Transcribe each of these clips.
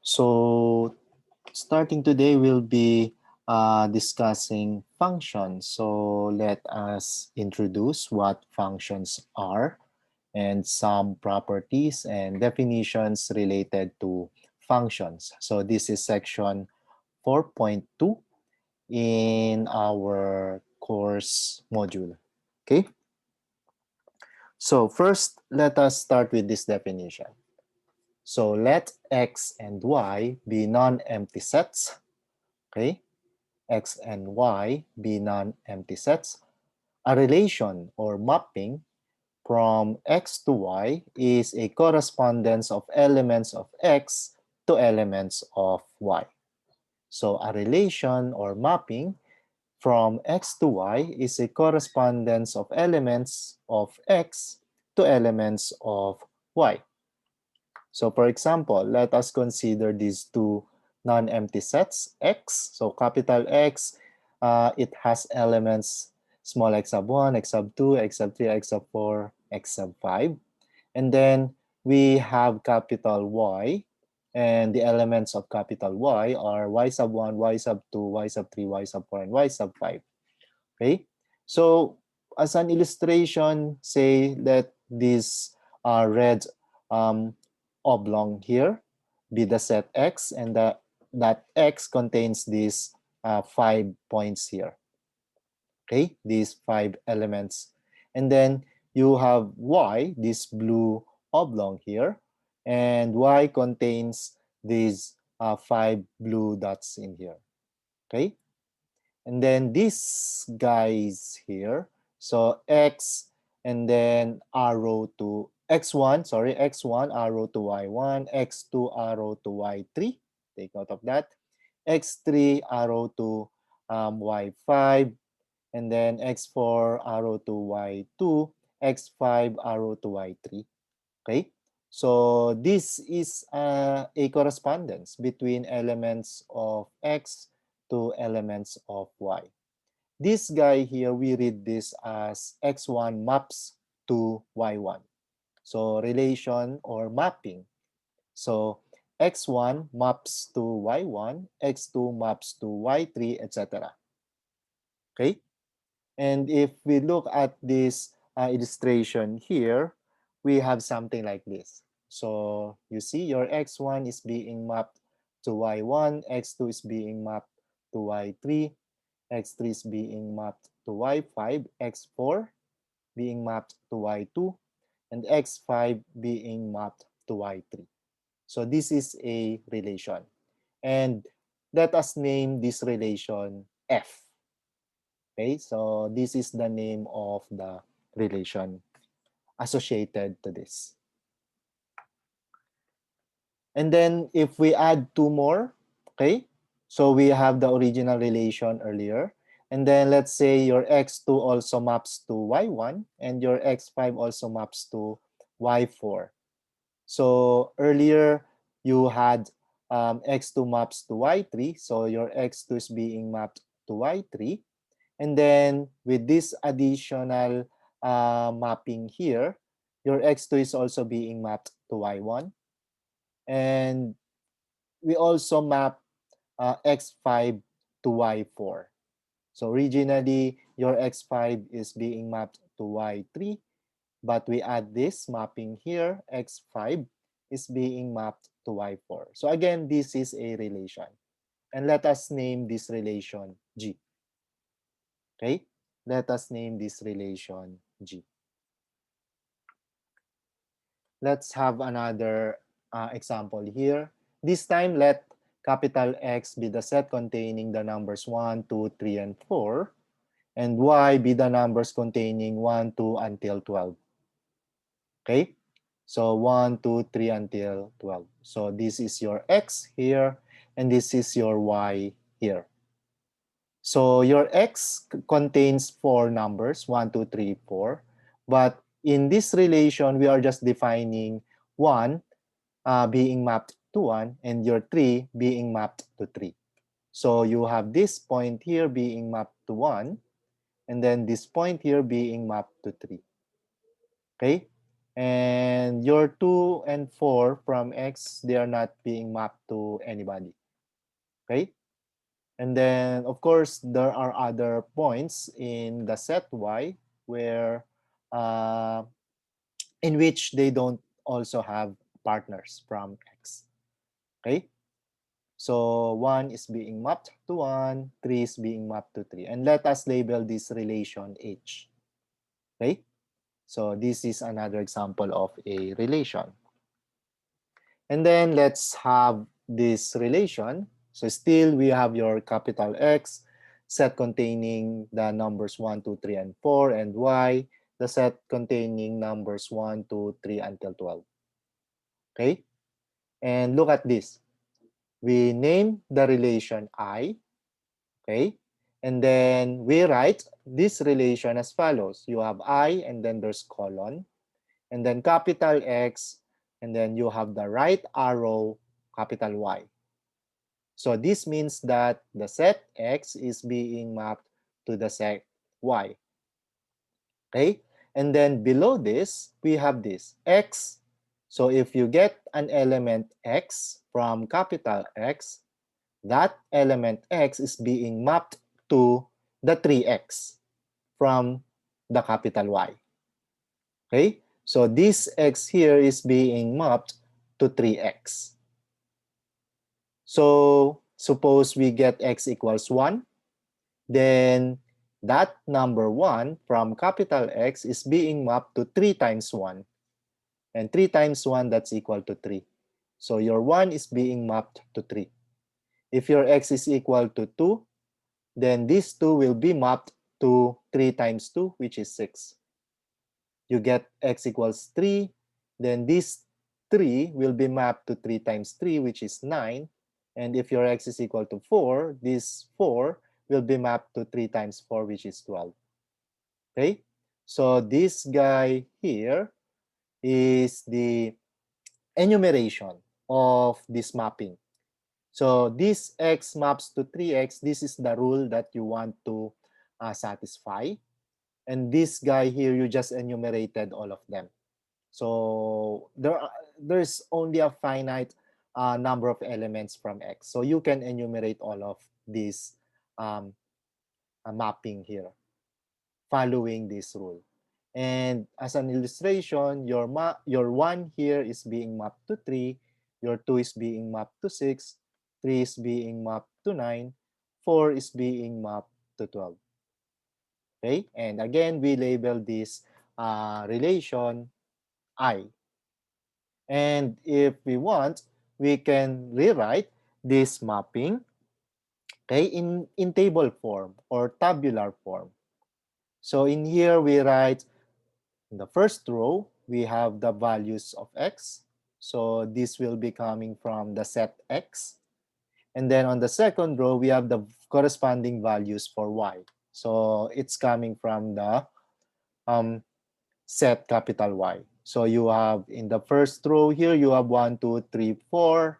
So starting today, we'll be discussing functions. So let us introduce what functions are and some properties and definitions related to functions. So this is section 4.2 in our course module. Okay, so first let us start with this definition. So let x and y be non-empty sets. Okay, x and y be non-empty sets. A relation or mapping from x to y is a correspondence of elements of x to elements of y. So a relation or mapping from x to y is a correspondence of elements of x to elements of y. So for example, let us consider these two non-empty sets, x. So capital X, it has elements small x sub 1, x sub 2, x sub 3, x sub 4, x sub 5. And then we have capital Y, and the elements of capital Y are y sub 1, y sub 2, y sub 3, y sub 4, and y sub 5. Okay? So as an illustration, say that this red um, oblong here be the set X, and that X contains these 5 points here. Okay, these 5 elements. And then you have Y, this blue oblong here, and Y contains these 5 blue dots in here. Okay, and then these guys here, so X and then arrow to X1, sorry, X1 arrow to Y1, X2 arrow to Y3, take note of that, X3 arrow to Y5, and then X4 arrow to Y2, X5 arrow to Y3, okay? So this is a correspondence between elements of X to elements of Y. This guy here, we read this as X1 maps to Y1. So relation or mapping. So X1 maps to Y1, X2 maps to Y3, etc. Okay? And if we look at this illustration here, we have something like this. So you see your X1 is being mapped to Y1, X2 is being mapped to Y3, X3 is being mapped to Y5, X4 being mapped to Y2, and X5 being mapped to Y3. So this is a relation. And let us name this relation F. Okay, so this is the name of the relation associated to this. And then if we add two more, okay, so we have the original relation earlier. And then let's say your x2 also maps to y1 and your x5 also maps to y4. So earlier you had x2 maps to y3, so your x2 is being mapped to y3. And then with this additional mapping here, your x2 is also being mapped to y1. And we also map x5 to y4. So originally, your x5 is being mapped to y3, but we add this mapping here, x5 is being mapped to y4. So again, this is a relation. And let us name this relation G. Okay? Let us name this relation G. Let's have another example here. This time, let capital X be the set containing the numbers 1, 2, 3, and 4, and Y be the numbers containing 1, 2, until 12. Okay? So 1, 2, 3, until 12. So this is your X here, and this is your Y here. So your X contains 4 numbers, 1, 2, 3, 4. But in this relation, we are just defining 1 being mapped to 1 and your 3 being mapped to 3. So you have this point here being mapped to 1 and then this point here being mapped to 3. Okay? And your 2 and 4 from x, they are not being mapped to anybody. Okay? And then, of course, there are other points in the set y where uh, in which they don't also have partners from x. Okay? So 1 is being mapped to 1, 3 is being mapped to 3. And let us label this relation H. Okay? So this is another example of a relation. And then let's have this relation. So still we have your capital X set containing the numbers 1, 2, 3, and 4, and Y, the set containing numbers 1, 2, 3 until 12. Okay? And look at this. We name the relation I, okay? And then we write this relation as follows. You have I, and then there's colon, and then capital X, and then you have the right arrow, capital Y. So this means that the set X is being mapped to the set Y. Okay? And then below this, we have this X. So if you get an element X from capital X, that element X is being mapped to the 3X from the capital Y. Okay? So this X here is being mapped to 3X. So suppose we get X equals 1, then that number 1 from capital X is being mapped to 3 times 1. And 3 times 1, that's equal to 3. So your 1 is being mapped to 3. If your X is equal to 2, then this 2 will be mapped to 3 times 2, which is 6. You get X equals 3, then this 3 will be mapped to 3 times 3, which is 9. And if your X is equal to 4, this 4 will be mapped to 3 times 4, which is 12. Okay? So this guy here is the enumeration of this mapping. So this X maps to 3X. This is the rule that you want to satisfy. And this guy here, you just enumerated all of them. So there's only a finite number of elements from X. So you can enumerate all of these um, mapping here following this rule. And as an illustration, your 1 here is being mapped to 3, your 2 is being mapped to 6, 3 is being mapped to 9, 4 is being mapped to 12. Okay? And again, we label this relation I. And if we want, we can rewrite this mapping, okay, in table form or tabular form. So in here, we write in the first row, we have the values of X. So this will be coming from the set X. And then on the second row, we have the corresponding values for Y. So it's coming from the um, set capital Y. So you have in the first row here, you have 1, 2, 3, 4.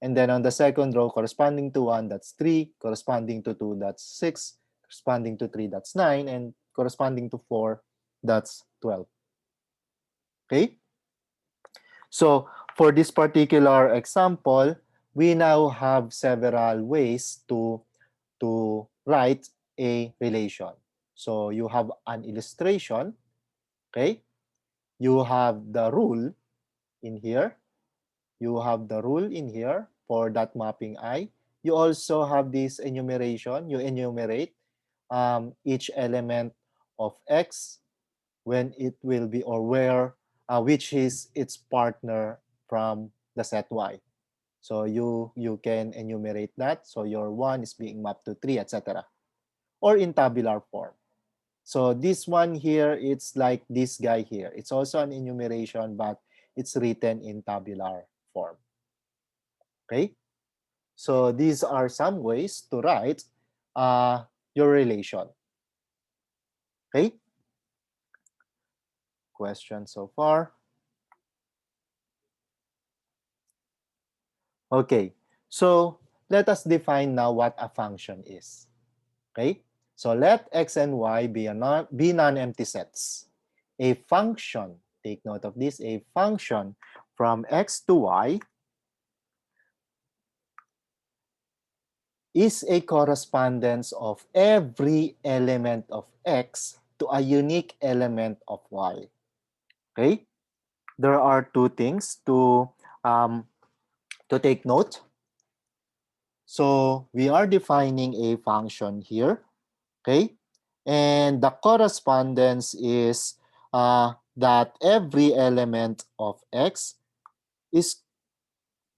And then on the second row, corresponding to 1, that's 3. Corresponding to 2, that's 6. Corresponding to 3, that's 9. And corresponding to 4, that's 12. Okay? So for this particular example, we now have several ways to write a relation. So you have an illustration, okay? You have the rule in here. You have the rule in here for that mapping I. You also have this enumeration. You enumerate each element of X when it will be or where, which is its partner from the set Y. So you can enumerate that. So your 1 is being mapped to 3, etc. Or in tabular form. So this one here, it's like this guy here. It's also an enumeration, but it's written in tabular form. Okay? So these are some ways to write your relation. Okay? Question so far? Okay. So let us define now what a function is. Okay? So let x and y be non-empty sets. A function take note of this, a function from x to y is a correspondence of every element of x to a unique element of y. Okay? There are two things um, to take note. So we are defining a function here. Okay? And the correspondence is that every element of x is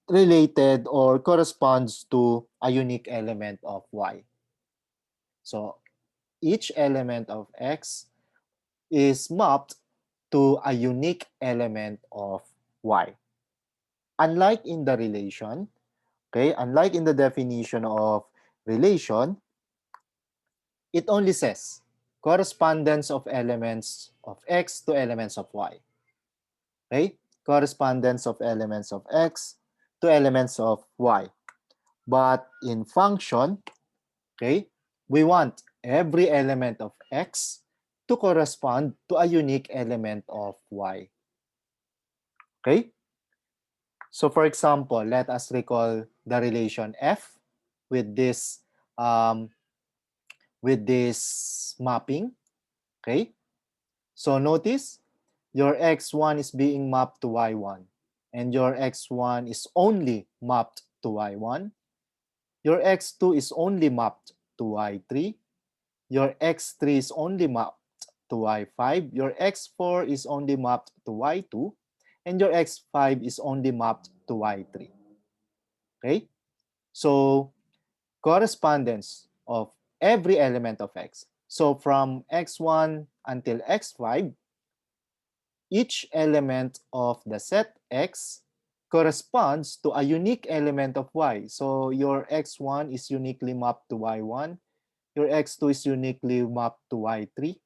related or corresponds to a unique element of y. So each element of x is mapped to a unique element of y. Unlike in the relation, okay, unlike in the definition of relation, it only says correspondence of elements of x to elements of y. Okay? Correspondence of elements of x to elements of y. But in function, okay, we want every element of x to correspond to a unique element of y. Okay? So for example, let us recall the relation f with this um, mapping. Okay? So notice your x1 is being mapped to y1 and your x1 is only mapped to y1. Your x2 is only mapped to y3. Your x3 is only mapped to y5. Your x4 is only mapped to y2. And your x5 is only mapped to y3. Okay? So correspondence of every element of x. So from x1 until x5, each element of the set x corresponds to a unique element of y. So your x1 is uniquely mapped to y1, your x2 is uniquely mapped to y3,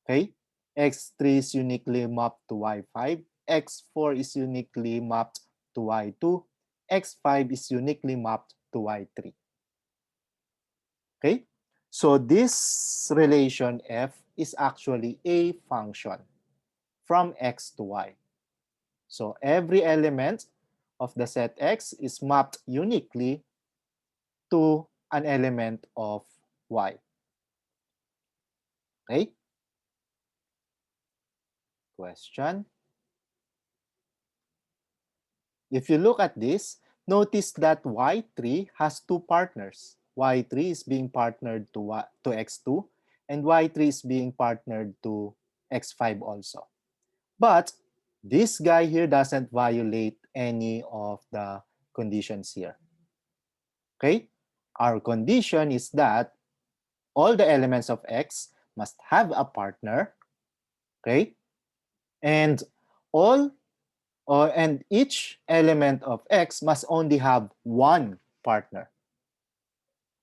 okay? x3 is uniquely mapped to y5, x4 is uniquely mapped to y2, x5 is uniquely mapped to y3, okay? So this relation f is actually a function from x to y. So every element of the set X is mapped uniquely to an element of Y. Okay? Question. If you look at this, notice that Y3 has two partners. Y3 is being partnered to X2 and Y3 is being partnered to X5 also. But this guy here doesn't violate any of the conditions here. Okay? Our condition is that all the elements of X must have a partner, okay? And all and each element of X must only have one partner,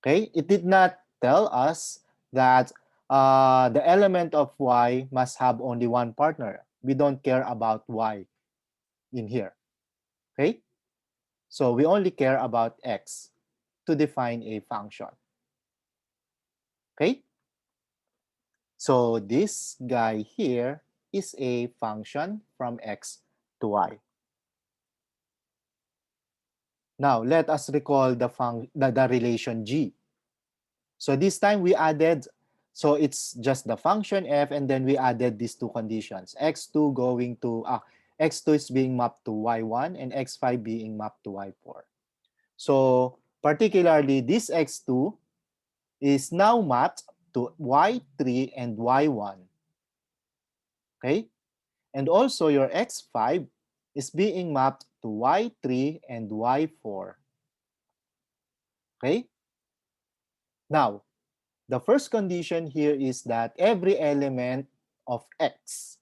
okay? It did not tell us that the element of Y must have only one partner. We don't care about Y in here, okay? So we only care about X to define a function, okay? So this guy here is a function from x to y. Now, let us recall the relation g. So this time we added, so it's just the function f and then we added these two conditions. x2 going to, x2 is being mapped to y1 and x5 being mapped to y4. So particularly this x2 is now mapped to y3 and y1. Okay? And also your x5 is being mapped to y3 and y4. Okay? Now, the first condition here is that every element of x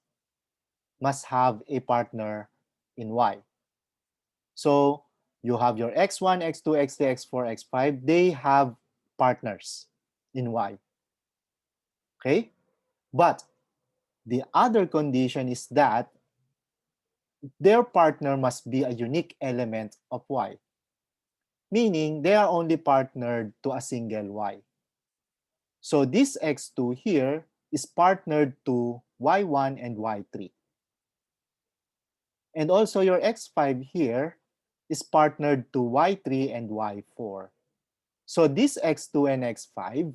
must have a partner in y. So you have your x1, x2, x3, x4, x5. They have partners in y. Okay? But the other condition is that their partner must be a unique element of y. Meaning they are only partnered to a single y. So this x2 here is partnered to y1 and y3. And also your x5 here is partnered to y3 and y4. So this x2 and x5,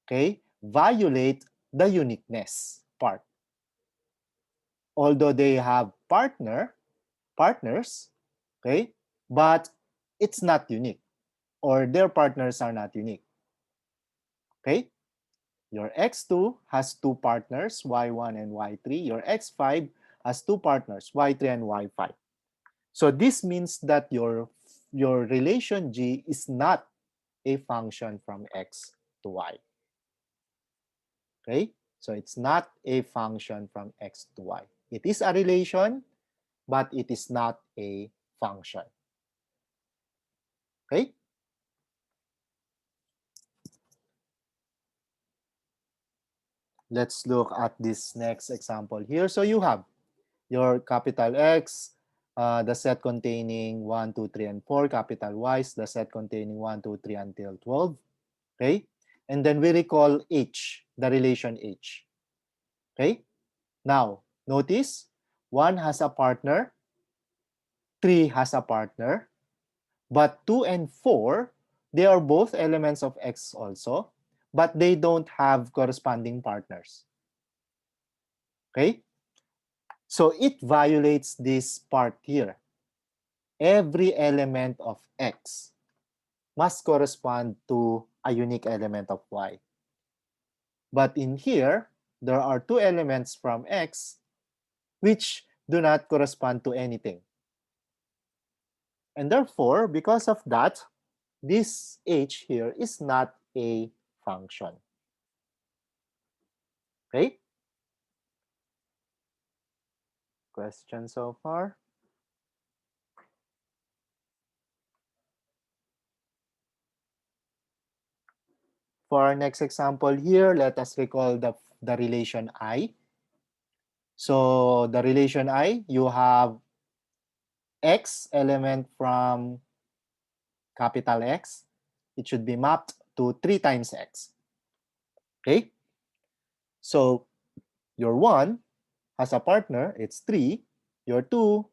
okay, violate the uniqueness part. Although they have partners, okay, but it's not unique, or their partners are not unique. Okay? Your x2 has two partners, y1 and y3. Your x5 has two partners, y3 and y5. So this means that your relation G is not a function from x to y. Okay? So it's not a function from x to y. It is a relation, but it is not a function. Okay? Let's look at this next example here. So you have your capital X, the set containing 1, 2, 3, and 4. Capital Y is the set containing 1, 2, 3 until 12. Okay? And then we recall H, the relation H. Okay? Now, notice 1 has a partner, 3 has a partner, but 2 and 4, they are both elements of X also, but they don't have corresponding partners. Okay? So it violates this part here. Every element of X must correspond to a unique element of Y. But in here, there are two elements from X which do not correspond to anything. And therefore, because of that, this H here is not a function. Okay? Question so far? For our next example here, let us recall the relation I. So the relation I, you have X element from capital X. It should be mapped to 3 times X. Okay? So your 1 has a partner, it's 3. Your 2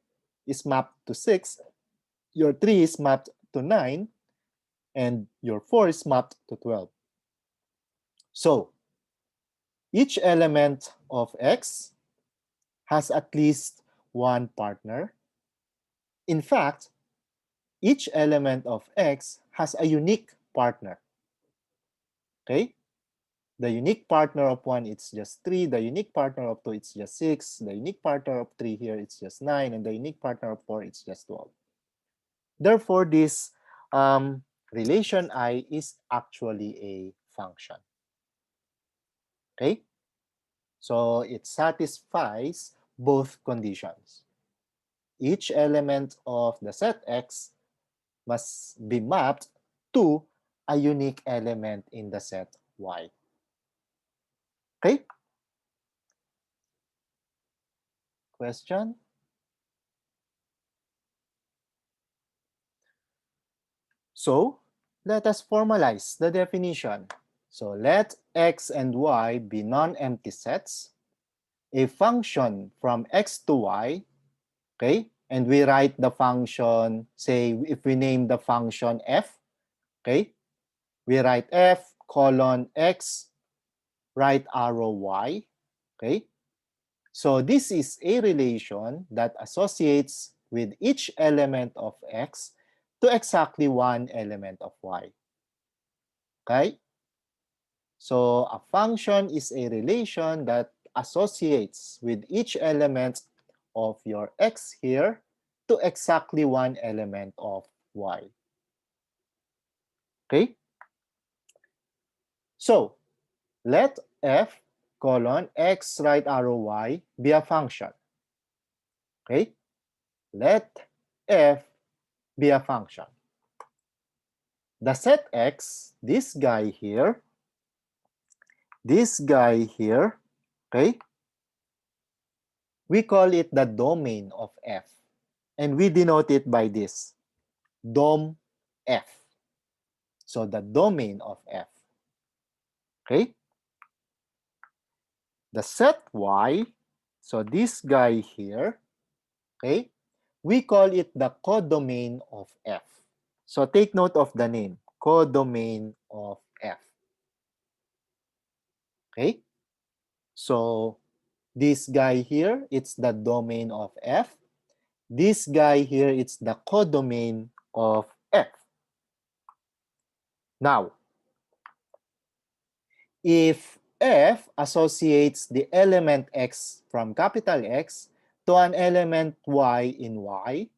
is mapped to 6. Your 3 is mapped to 9. And your 4 is mapped to 12. So each element of X has at least one partner. In fact, each element of X has a unique partner. Okay? The unique partner of 1, it's just 3. The unique partner of 2, it's just 6. The unique partner of 3 here, it's just 9. And the unique partner of 4, it's just 12. Therefore, this relation I is actually a function. Okay? So it satisfies both conditions. Each element of the set X must be mapped to a unique element in the set Y. Okay? Question? So, let us formalize the definition. So, let X and Y be non-empty sets. A function from X to Y, okay? And we write the function, say, if we name the function F, okay? We write F colon X, right arrow Y, okay? So this is a relation that associates with each element of X to exactly one element of Y. Okay? So a function is a relation that associates with each element of your X here to exactly one element of Y. Okay? So let F colon X right arrow Y be a function. Okay? Let F be a function. The set X, this guy here, okay, we call it the domain of F. And we denote it by this, dom F. So the domain of F. Okay? The set Y, so this guy here, okay, We call it the codomain of F. So take note of the name, codomain of F. Okay? So this guy here, it's the domain of F. This guy here, it's the codomain of F. Now, if F associates the element X from capital X to an element Y in Y,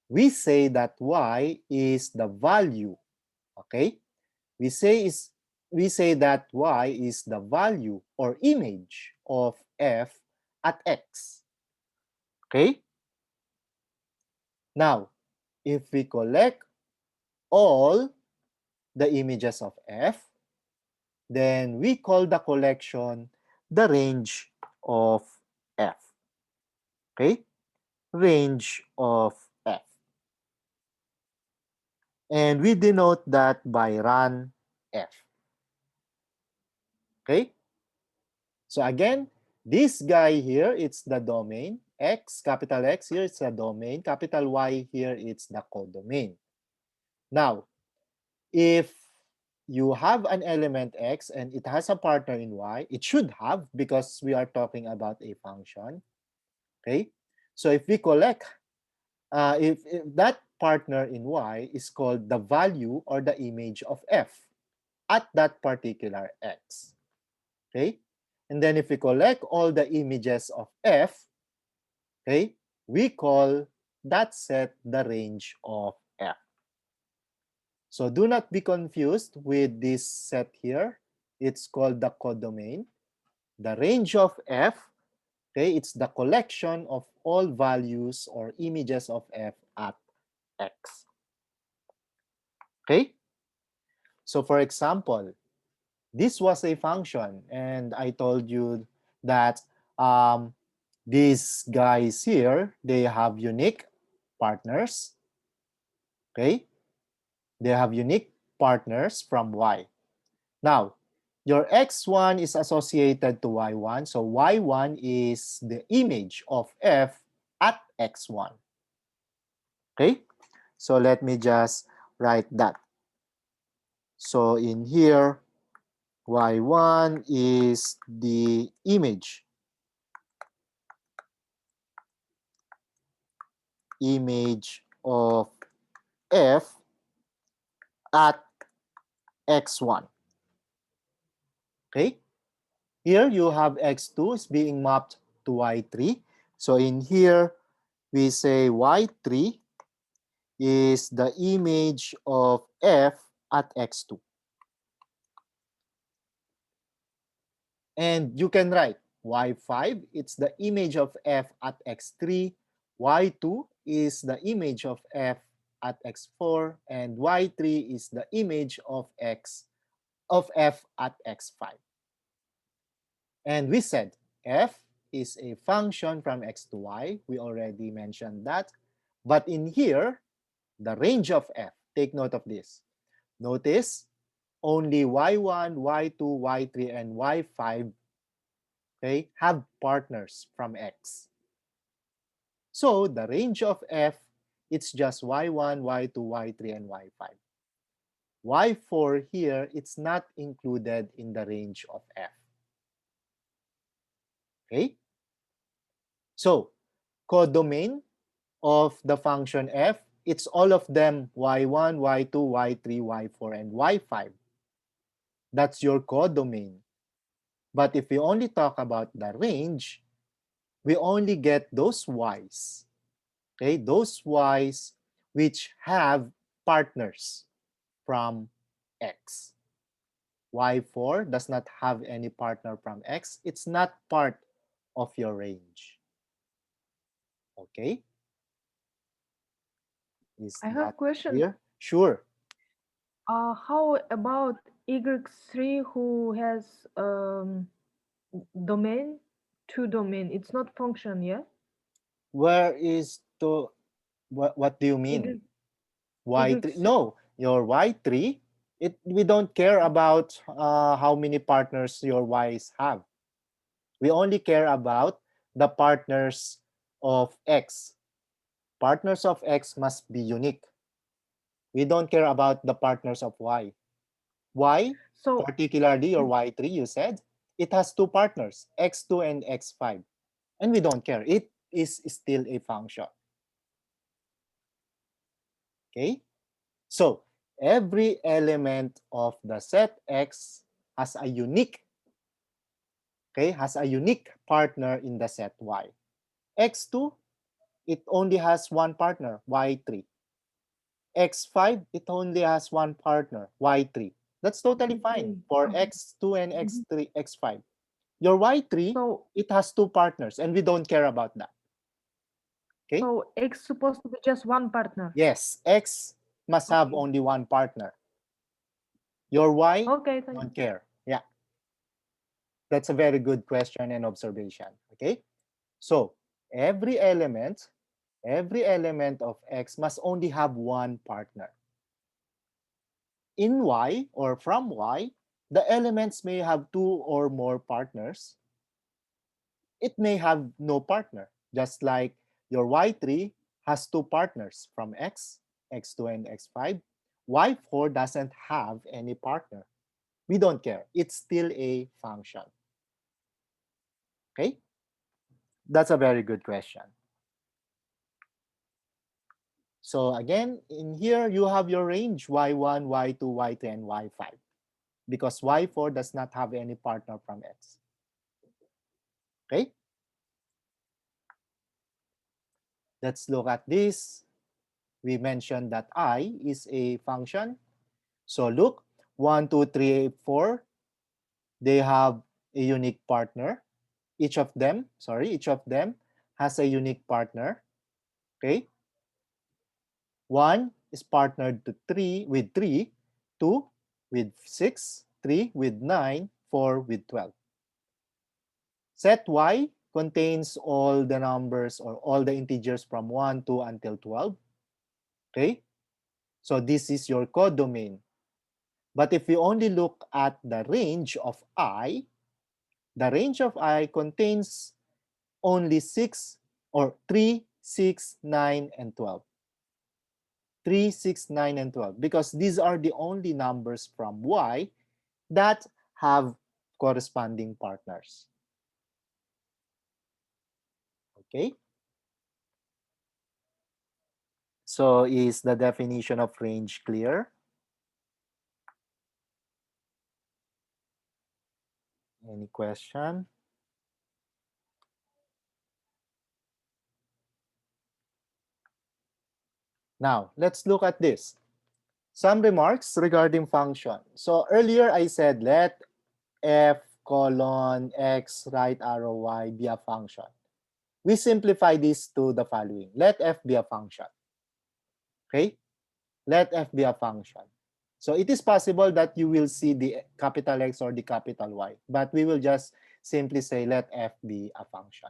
we say that Y is the value, okay? We say that Y is the value or image of F at X, okay? Now, if we collect all the images of F, then we call the collection the range of F. Okay? Range of F. And we denote that by run F. Okay? So again, this guy here, it's the domain. X, capital X here, it's the domain. Capital Y here, it's the codomain. Now, if you have an element X and it has a partner in Y, it should have because we are talking about a function. Okay? So if we collect, if that partner in Y is called the value or the image of F at that particular X. Okay? And then if we collect all the images of F, okay, we call that set the range of F. So do not be confused with this set here. It's called the codomain. The range of F, okay, it's the collection of all values or images of F at X. Okay? So for example, this was a function and I told you that these guys here, they have unique partners. Okay? They have unique partners from Y. Now, your X1 is associated to Y1. So Y1 is the image of F at X1. Okay? So let me just write that. So in here, Y1 is the image of F at X1. Okay? Here you have X2 is being mapped to Y3. So in here, we say Y3 is the image of F at X2. And you can write Y5, it's the image of F at X3. Y2 is the image of F at X4. And Y3 is the image of F at X5. And we said F is a function from X to Y. We already mentioned that. But in here, the range of F, take note of this. Notice only Y1, Y2, Y3, and Y5, okay, have partners from X. So the range of F, it's just Y1, Y2, Y3, and Y5. Y4 here, it's not included in the range of F. Okay? So, codomain of the function F, it's all of them Y1, Y2, Y3, Y4, and Y5. That's your codomain. But if we only talk about the range, we only get those Y's. Okay, those Y's which have partners from X. Y4 does not have any partner from X. It's not part of your range. Okay? Is I that have question. clear? Sure. How about Y3 who has domain, two domain? It's not function, yeah? Where is the, what do you mean? Y, Y3? Y3. No, your Y3, we don't care about how many partners your Y's have. We only care about the partners of X. Partners of X must be unique. We don't care about the partners of Y. Y, So particularly your mm, Y3, you said, it has two partners, X2 and X5. And we don't care. It is still a function. Okay? So, every element of the set X has a unique, okay, has a unique partner in the set Y. X2, it only has one partner, Y3. X5, it only has one partner, Y3. That's totally fine okay. for Uh-huh. X2 and Mhm. X3, X5. Your Y3, So it has two partners, and we don't care about that. Okay? so X supposed to be just one partner. Yes, X must have Okay. only one partner. Your Y, Okay, thank don't you. care. Yeah, that's a very good question and observation. Okay? So, every element, every element of X must only have one partner. In Y or from Y, the elements may have two or more partners. It may have no partner, just like your Y3 has two partners from X, X2 and X5. Y4 doesn't have any partner. We don't care. It's still a function. Okay? That's a very good question. So again, in here, you have your range Y1, Y2, Y3, and Y5 because Y4 does not have any partner from X. Okay? Let's look at this. We mentioned that I is a function. So look, 1, 2, 3, 4, they have a unique partner. Each of them has a unique partner. Okay? 1 is partnered to 3 with 3, 2 with 6, 3 with 9, 4 with 12. Set Y contains all the numbers or all the integers from 1, 2 until 12. Okay? So this is your codomain. But if we only look at the range of I, the range of I contains only 6 or 3, 6, 9, and 12. 3, 6, 9, and 12 because these are the only numbers from Y that have corresponding partners. Okay? So is the definition of range clear? Any question? Now, let's look at this. Some remarks regarding function. So earlier I said let f colon x right arrow y be a function. We simplify this to the following. Let f be a function. Okay? Let f be a function. So it is possible that you will see the capital X or the capital Y, but we will just simply say let f be a function.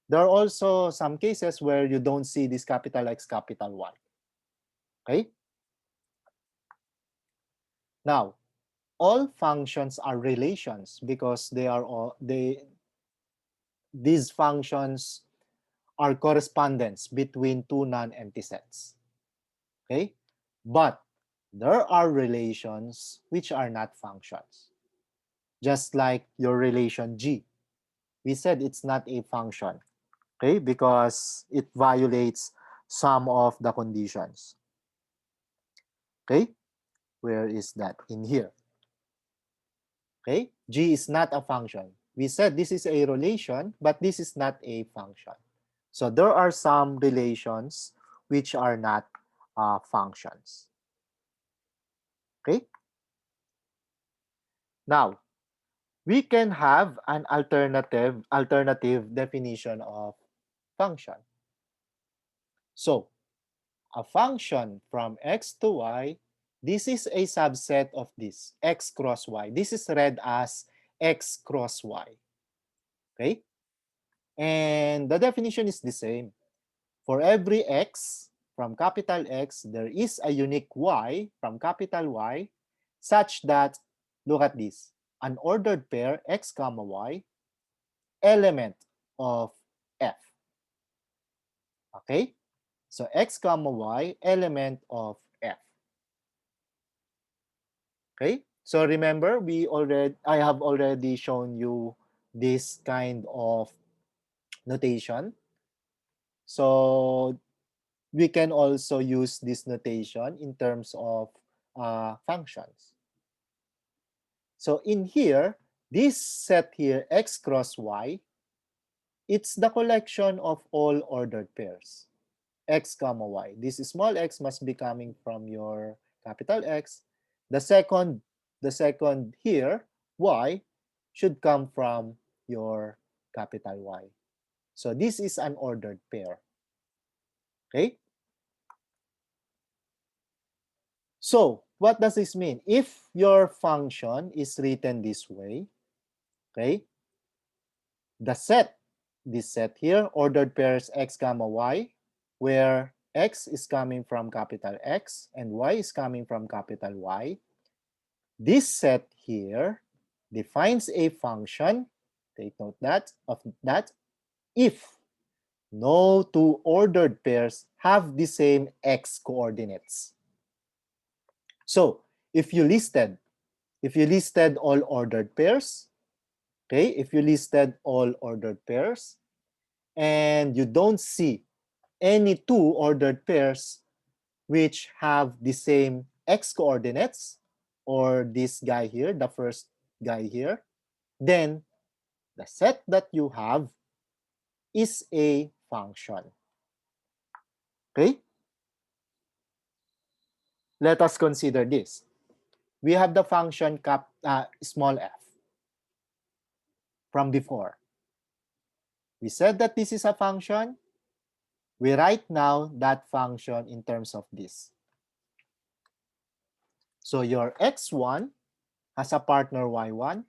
There are also some cases where you don't see this capital X, capital Y. Okay? Now, all functions are relations because these functions are correspondence between two non-empty sets. Okay? But there are relations which are not functions. Just like your relation G. We said it's not a function, okay? Because it violates some of the conditions. Okay? Where is that? In here. Okay? G is not a function. We said this is a relation, but this is not a function. So there are some relations which are not functions. Okay? Now, we can have an alternative definition of function. So, a function from x to y, this is a subset of this, x cross y. This is read as x cross y. Okay? And the definition is the same. For every x from capital X, there is a unique y from capital Y such that, look at this, an ordered pair x comma y element of f. Okay? So x comma y, element of f. Okay, so remember I have already shown you this kind of notation. So we can also use this notation in terms of functions. So in here, this set here, x cross y, it's the collection of all ordered pairs, x comma y. This small x must be coming from your capital X. The second here, y, should come from your capital Y. So this is an ordered pair. Okay? So what does this mean? If your function is written this way, okay, the set, this set here, ordered pairs x comma y, where x is coming from capital X and y is coming from capital Y, this set here defines a function, take note of that, if no two ordered pairs have the same x coordinates. So if you listed all ordered pairs, okay, if you listed all ordered pairs and you don't see any two ordered pairs which have the same x coordinates, or this guy here, the first guy here, then the set that you have is a function. Okay? Let us consider this. We have the function small f from before. We said that this is a function. We write now that function in terms of this. So your x1 has a partner y1.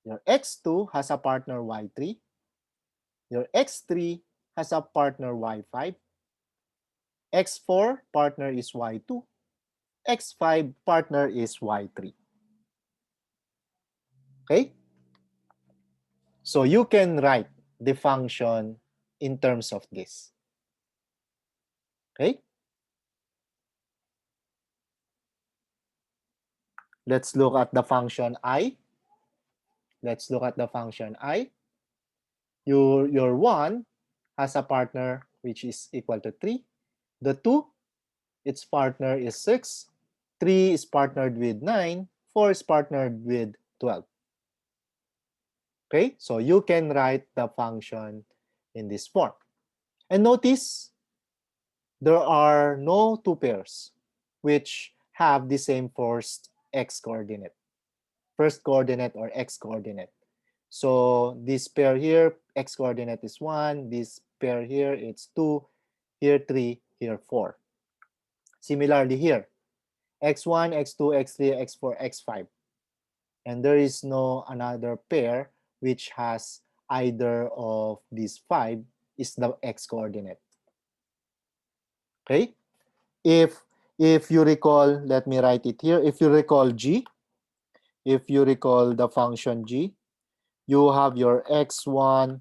Your x2 has a partner y3. Your x3 has a partner y5. x4 partner is y2. x5 partner is y3. Okay? So you can write the function in terms of this. Okay? Let's look at the function I. Let's look at the function I. Your 1 has a partner which is equal to 3. The 2, its partner is 6. 3 is partnered with 9. 4 is partnered with 12. Okay, so you can write the function in this form. And notice there are no two pairs which have the same first x coordinate, first coordinate or x coordinate. So this pair here, x coordinate is 1, this pair here, it's 2, here 3, here 4. Similarly here, x1, x2, x3, x4, x5. And there is no another pair which has either of these 5 is the x coordinate. Okay? If you recall, let me write it here. If you recall g, if you recall the function g, you have your x1,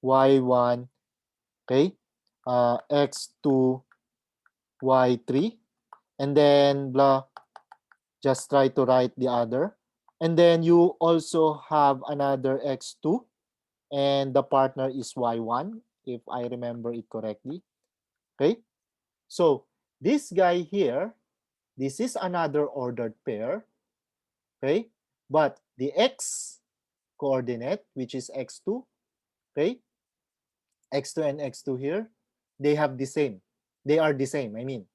y1, okay, x2, y3, and then blah, just try to write the other. And then you also have another x2, and the partner is y1, if I remember it correctly. Okay, so this guy here, this is another ordered pair. Okay, but the x coordinate, which is x2, okay, x2 and x2 here, they have the same. They are the same, I mean.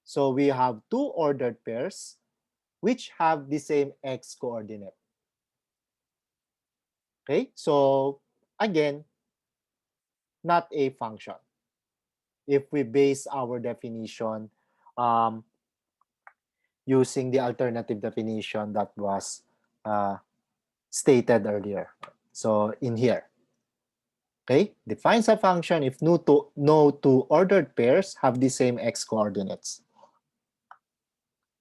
So we have two ordered pairs which have the same x coordinate. Okay, so again, not a function. If we base our definition um, using the alternative definition that was stated earlier. So in here, okay, defines a function if no two ordered pairs have the same x coordinates.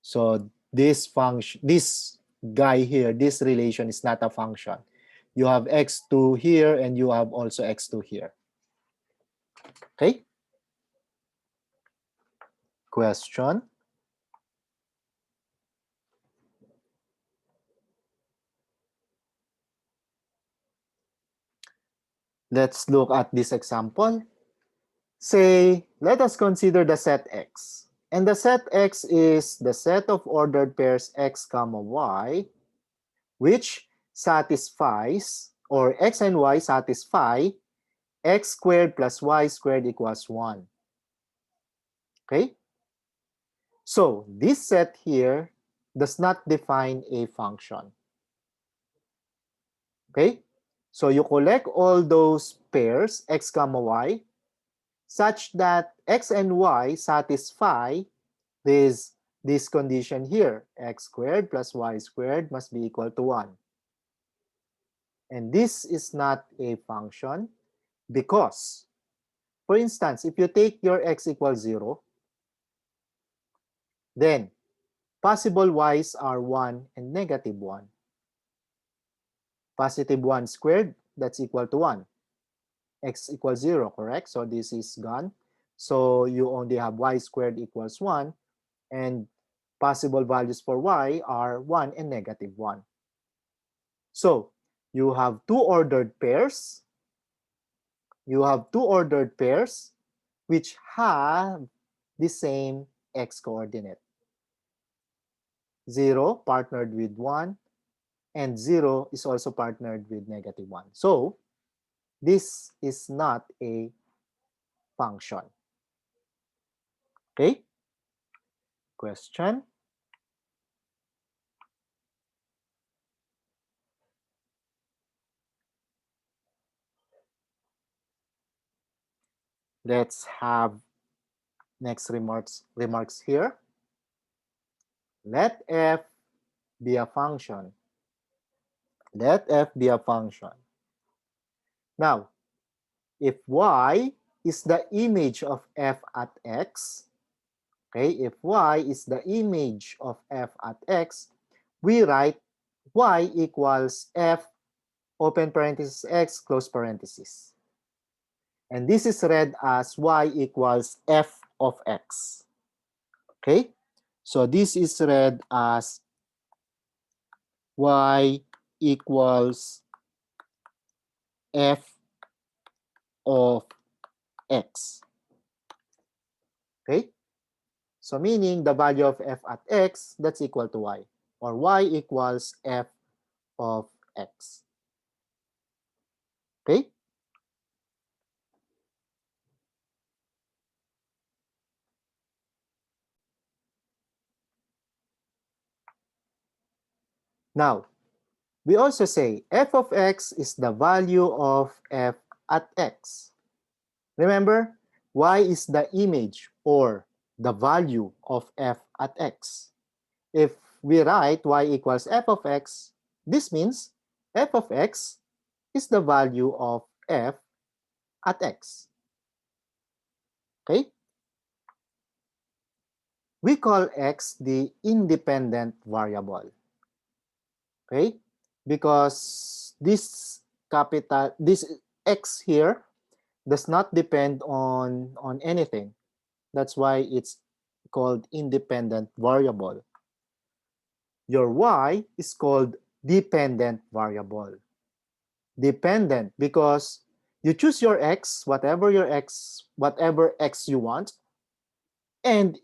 So this function, this guy here, this relation is not a function. You have x2 here and you have also x2 here. Okay? Question. Let's look at this example. Say, let us consider the set X. And the set X is the set of ordered pairs X comma Y, which satisfies, or X and Y satisfy, X squared plus Y squared equals 1. Okay? So, this set here does not define a function. Okay? So, you collect all those pairs, X comma Y, such that X and Y satisfy this condition here. X squared plus Y squared must be equal to 1. And this is not a function because, for instance, if you take your X equals 0, then possible Y's are 1 and negative 1. Positive 1 squared, that's equal to 1. X equals 0, correct? So this is gone. So you only have Y squared equals 1, and possible values for Y are 1 and negative 1. So you have two ordered pairs. You have two ordered pairs which have the same X coordinate. 0 partnered with 1, and 0 is also partnered with negative 1. So this is not a function. Okay? Question. Let's have next remarks here. Let f be a function. Let f be a function. Now, if y is the image of f at x, okay, if y is the image of f at x, we write y equals f open parenthesis x close parenthesis. And this is read as y equals f of x. Okay? So this is read as y equals f of x. Okay? So meaning the value of f at x, that's equal to y. Or y equals f of x. Okay? Now, we also say f of x is the value of f at x. Remember, y is the image or the value of f at x. If we write y equals f of x, this means f of x is the value of f at x. Okay? We call x the independent variable. Okay? Because this x here does not depend on anything. That's why it's called independent variable. Your y is called dependent variable. Dependent because you choose your x, whatever x you want, and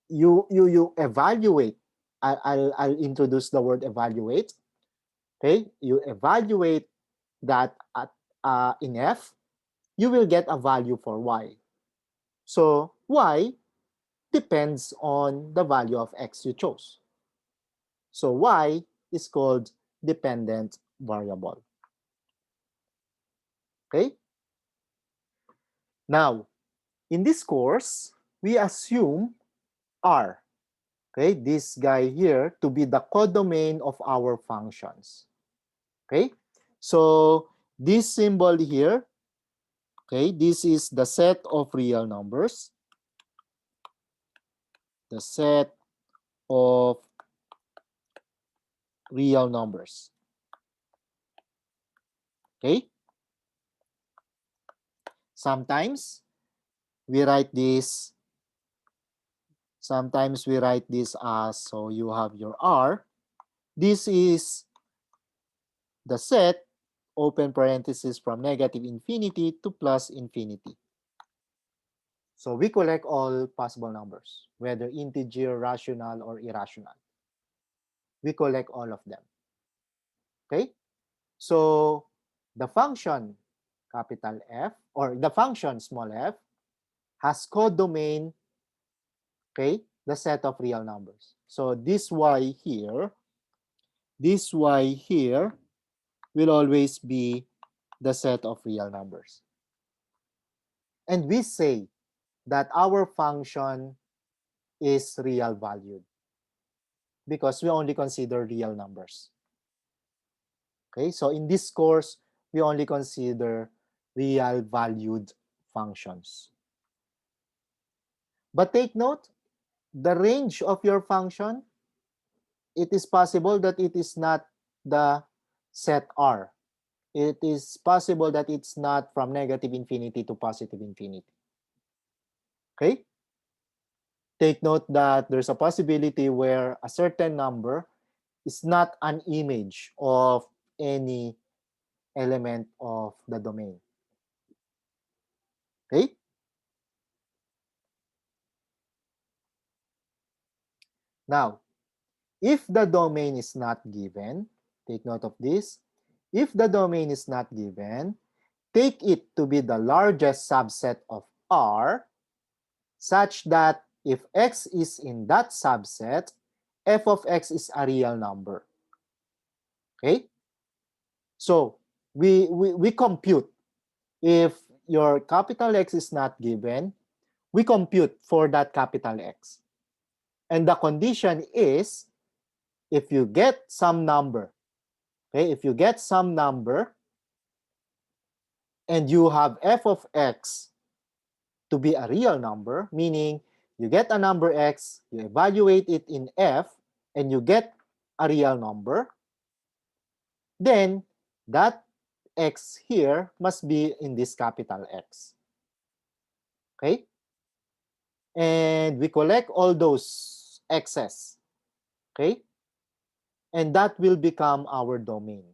you evaluate. I'll introduce the word evaluate. Okay, you evaluate that at in f, you will get a value for y. So y depends on the value of x you chose. So y is called dependent variable. Okay? Now, in this course, we assume R, okay, this guy here, to be the codomain of our functions. Okay? So this symbol here, okay, this is the set of real numbers. The set of real numbers. Okay? Sometimes we write this Sometimes we write this as, so you have your R. This is the set, open parenthesis, from negative infinity to plus infinity. So we collect all possible numbers, whether integer, rational, or irrational. We collect all of them. Okay? So the function capital F, or the function small f, has codomain, okay, the set of real numbers. So this y here will always be the set of real numbers. And we say that our function is real valued because we only consider real numbers. Okay, so in this course, we only consider real valued functions. But take note, the range of your function, it is possible that it is not the set R. It is possible that it's not from negative infinity to positive infinity. Okay? Take note that there's a possibility where a certain number is not an image of any element of the domain. Okay? Now, if the domain is not given, take note of this. If the domain is not given, take it to be the largest subset of R, such that if x is in that subset, f of x is a real number. Okay? So we compute. If your capital X is not given, we compute for that capital X. And the condition is, if you get some number, okay, if you get some number and you have f of x to be a real number, meaning you get a number x, you evaluate it in f, and you get a real number, then that x here must be in this capital X. Okay? And we collect all those x's. Okay? And that will become our domain.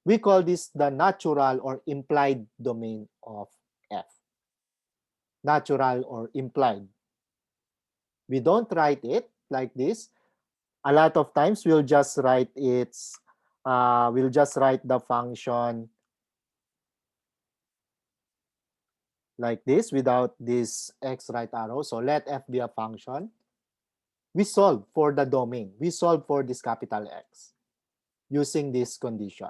We call this the natural or implied domain of f. Natural or implied. We don't write it like this. A lot of times we'll just write the function like this without this x right arrow. So let f be a function. We solve for the domain. We solve for this capital X using this condition.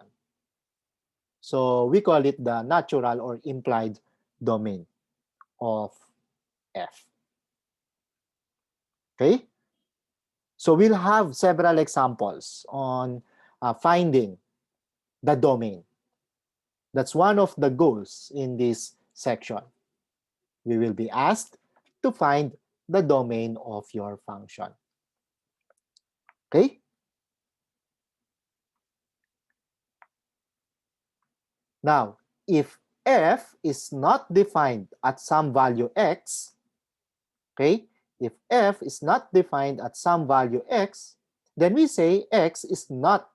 So we call it the natural or implied domain of f. Okay? So we'll have several examples on finding the domain. That's one of the goals in this section. We will be asked to find the domain of your function. Okay? Now, if f is not defined at some value x, okay, if f is not defined at some value x, then we say x is not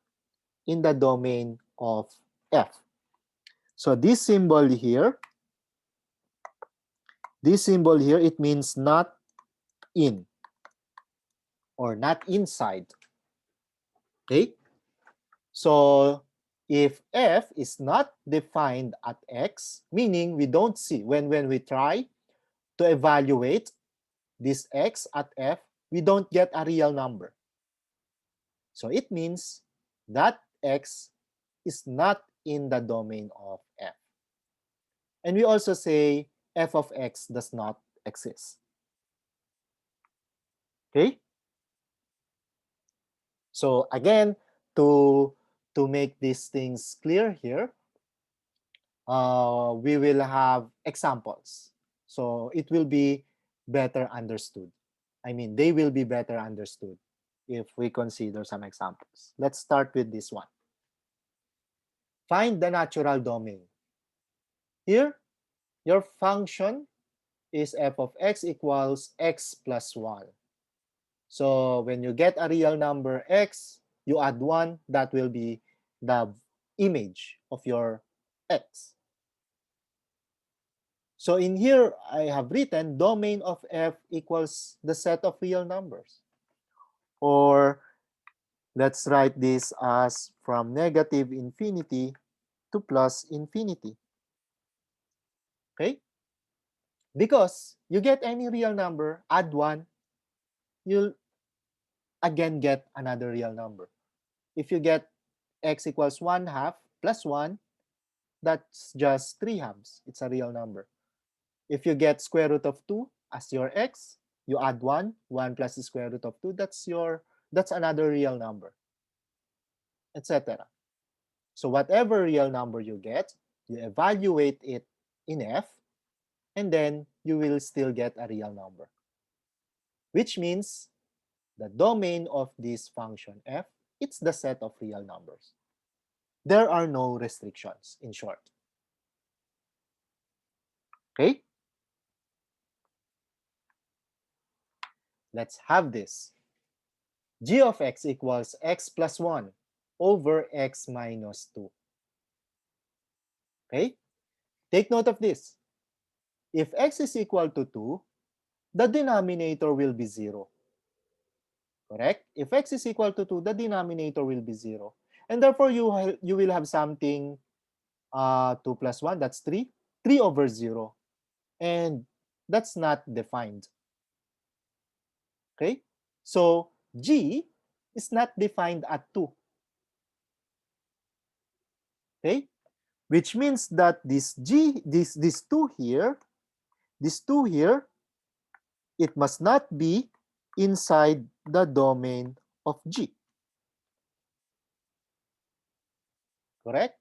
in the domain of f. So this symbol here, it means not in or not inside. Okay? So if f is not defined at x, meaning we don't see, when we try to evaluate this x at f, we don't get a real number. So it means that x is not in the domain of f. And we also say f of x does not exist. Okay? So again, to make these things clear here, we will have examples. So it will be better understood. I mean, they will be better understood if we consider some examples. Let's start with this one. Find the natural domain. Here, your function is f of x equals x plus 1. So when you get a real number x, you add 1, that will be the image of your x. So in here, I have written domain of f equals the set of real numbers. Or let's write this as from negative infinity to plus infinity. Okay? Because you get any real number, add 1, you'll again get another real number. If you get x equals 1 half plus 1, that's just 3 halves. It's a real number. If you get square root of 2 as your x, you add 1, 1 plus the square root of 2, that's another real number, etc. So whatever real number you get, you evaluate it in f, and then you will still get a real number. Which means the domain of this function f, it's the set of real numbers. There are no restrictions, in short. Okay? Let's have this. G of x equals x plus 1 over x minus 2. Okay? Take note of this. If x is equal to 2, the denominator will be 0. Correct? If x is equal to 2, the denominator will be 0. And therefore, you will have something 2 plus 1, that's 3. 3 over 0. And that's not defined. Okay? So, g is not defined at 2. Okay? Which means that this 2 here, it must not be inside the domain of G. Correct?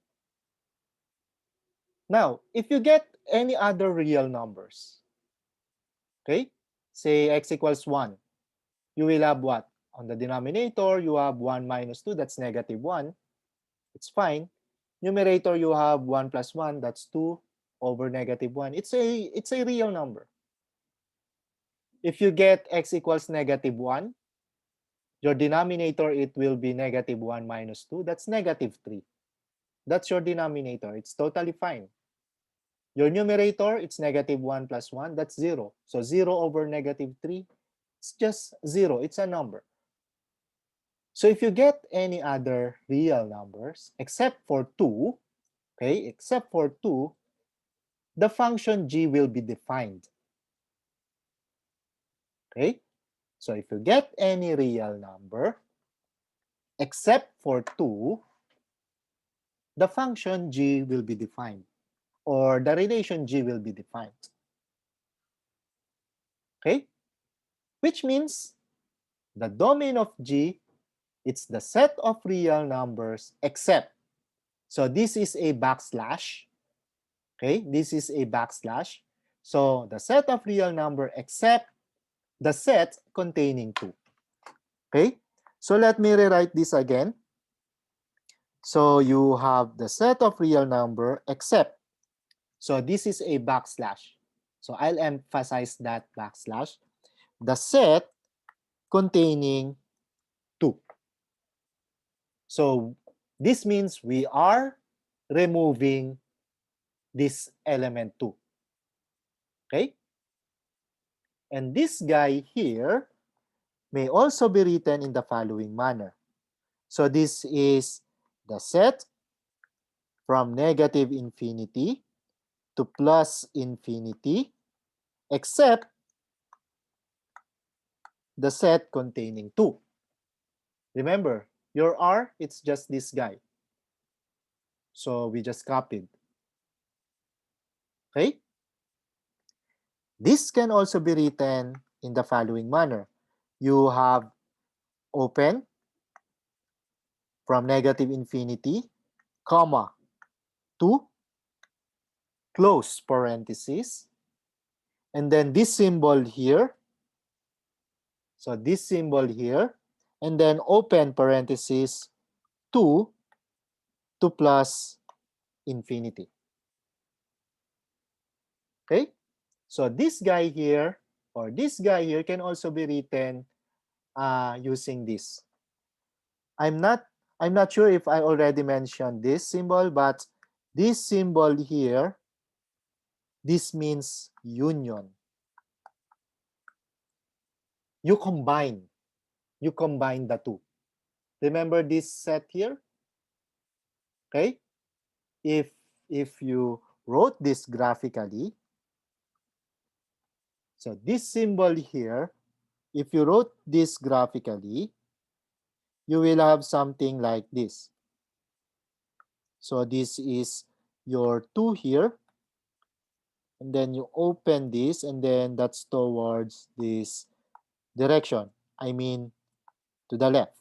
Now, if you get any other real numbers, okay, say x equals 1, you will have what? On the denominator, you have 1 minus 2, that's negative 1. It's fine. Numerator, you have 1 plus 1, that's 2 over negative 1. It's a real number. If you get x equals negative 1, your denominator, it will be negative 1 minus 2. That's negative 3. That's your denominator. It's totally fine. Your numerator, it's negative 1 plus 1. That's 0. So 0 over negative 3, it's just 0. It's a number. So if you get any other real numbers, except for 2, okay, except for 2, the function g will be defined. Okay? So if you get any real number, except for 2, the function g will be defined, or the relation g will be defined. Okay? Which means the domain of g, it's the set of real numbers except, so this is a backslash, okay? This is a backslash. So the set of real number except the set containing 2. Okay? So let me rewrite this again. So you have the set of real number except, so this is a backslash. So I'll emphasize that backslash. The set containing 2. So this means we are removing this element 2. Okay? And this guy here may also be written in the following manner. So this is the set from negative infinity to plus infinity, except the set containing 2. Remember, your R, it's just this guy. So we just copied. Okay? This can also be written in the following manner. You have open from negative infinity, comma, 2, close parenthesis, and then this symbol here, so this symbol here, and then open parenthesis, 2 to plus infinity. Okay? So this guy here or this guy here can also be written using this. I'm not I'm not sure if I already mentioned this symbol, but this symbol here, this means union. You combine. You combine the two. Remember this set here? Okay? If if you wrote this graphically, so this symbol here, if you wrote this graphically, you will have something like this. So this is your 2 here, and then you open this, and then that's towards this direction. I mean, to the left.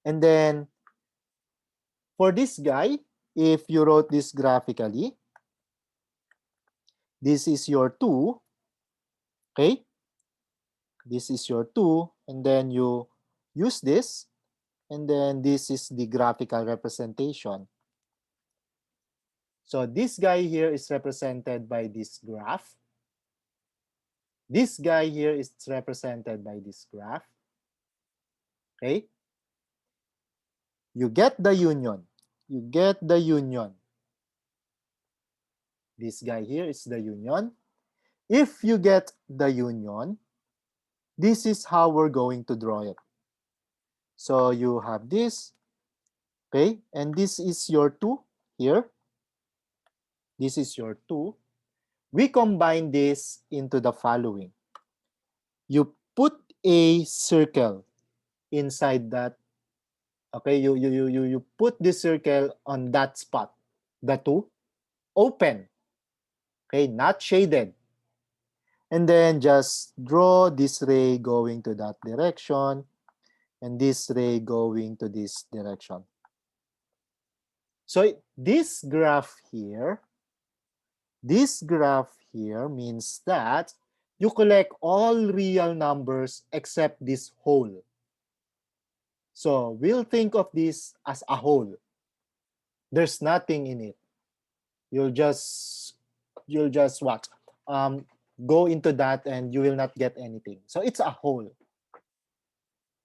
And then for this guy, if you wrote this graphically, this is your 2, okay? This is your 2, and then you use this, and then this is the graphical representation. So this guy here is represented by this graph. This guy here is represented by this graph. Okay? You get the union. You get the union. This guy here is the union. If you get the union, this is how we're going to draw it. So you have this, okay? And this is your 2 here. This is your 2. We combine this into the following. You put a circle inside that. Okay, you put this circle on that spot. The 2. Open. Okay, not shaded. And then just draw this ray going to that direction and this ray going to this direction. So this graph here means that you collect all real numbers except this whole. So we'll think of this as a whole. There's nothing in it. You'll just what? Go into that and you will not get anything. So it's a whole.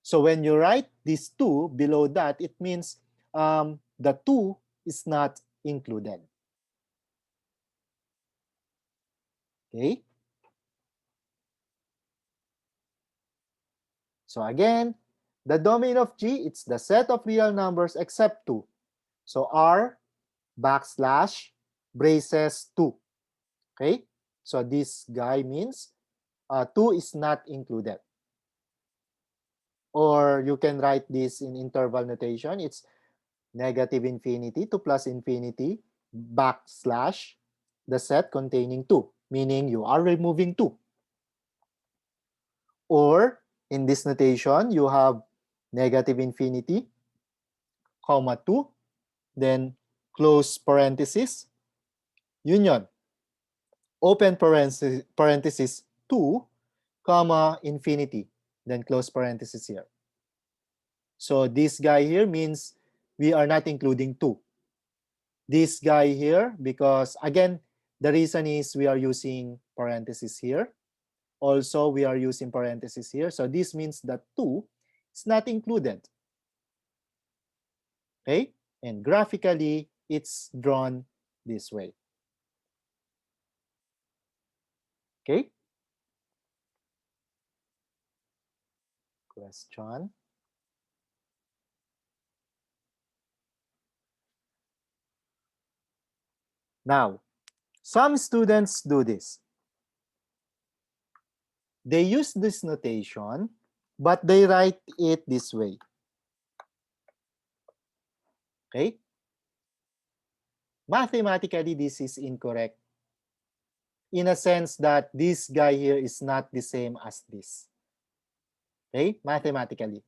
So when you write this 2 below that, it means the 2 is not included. Okay? So again, the domain of G, it's the set of real numbers except 2. So R backslash braces 2. Okay? So this guy means 2 is not included. Or you can write this in interval notation. It's negative infinity to plus infinity backslash the set containing 2, meaning you are removing 2. Or in this notation, you have negative infinity, comma 2, then close parenthesis, union, open parenthesis 2, comma infinity, then close parenthesis here. So this guy here means we are not including 2. This guy here, because again, the reason is we are using parentheses here. Also, we are using parentheses here. So this means that 2 is not included. Okay? And graphically, it's drawn this way. Okay? Question. Now, some students do this. They use this notation, but they write it this way. Okay? Mathematically, this is incorrect in a sense that this guy here is not the same as this. Okay? Mathematically.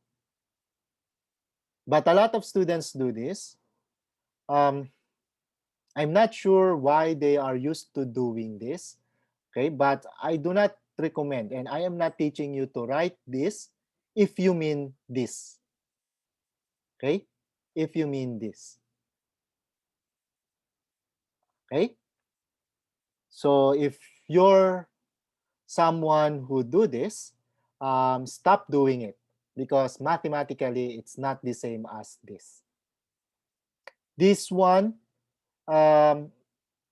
But a lot of students do this. I'm not sure why they are used to doing this. Okay? But I do not recommend, and I am not teaching you to write this if you mean this. Okay? If you mean this. Okay? So if you're someone who do this, stop doing it because mathematically it's not the same as this. This one, um,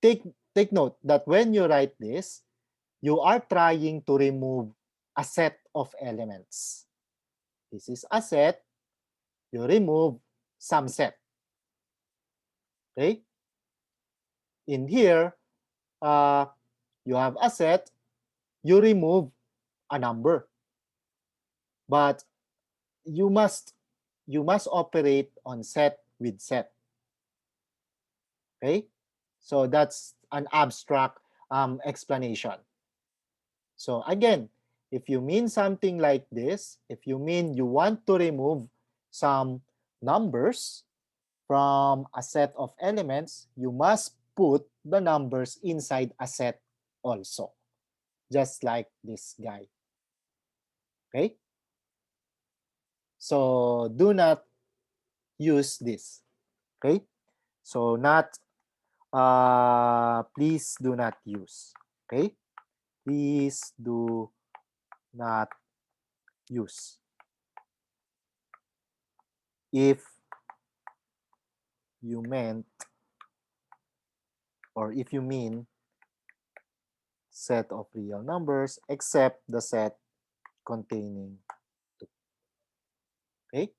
take, take note that when you write this, you are trying to remove a set of elements. This is a set, you remove some set. Okay? In here, uh, you have a set, you remove a number. But you must operate on set with set. Okay? So that's an abstract explanation. So again, if you mean something like this, if you mean you want to remove some numbers from a set of elements, you must put the numbers inside a set also, just like this guy. Okay? So do not use this. Okay? So not, please do not use. Okay? Please do not use. If you meant, or if you mean set of real numbers except the set containing 2. Okay?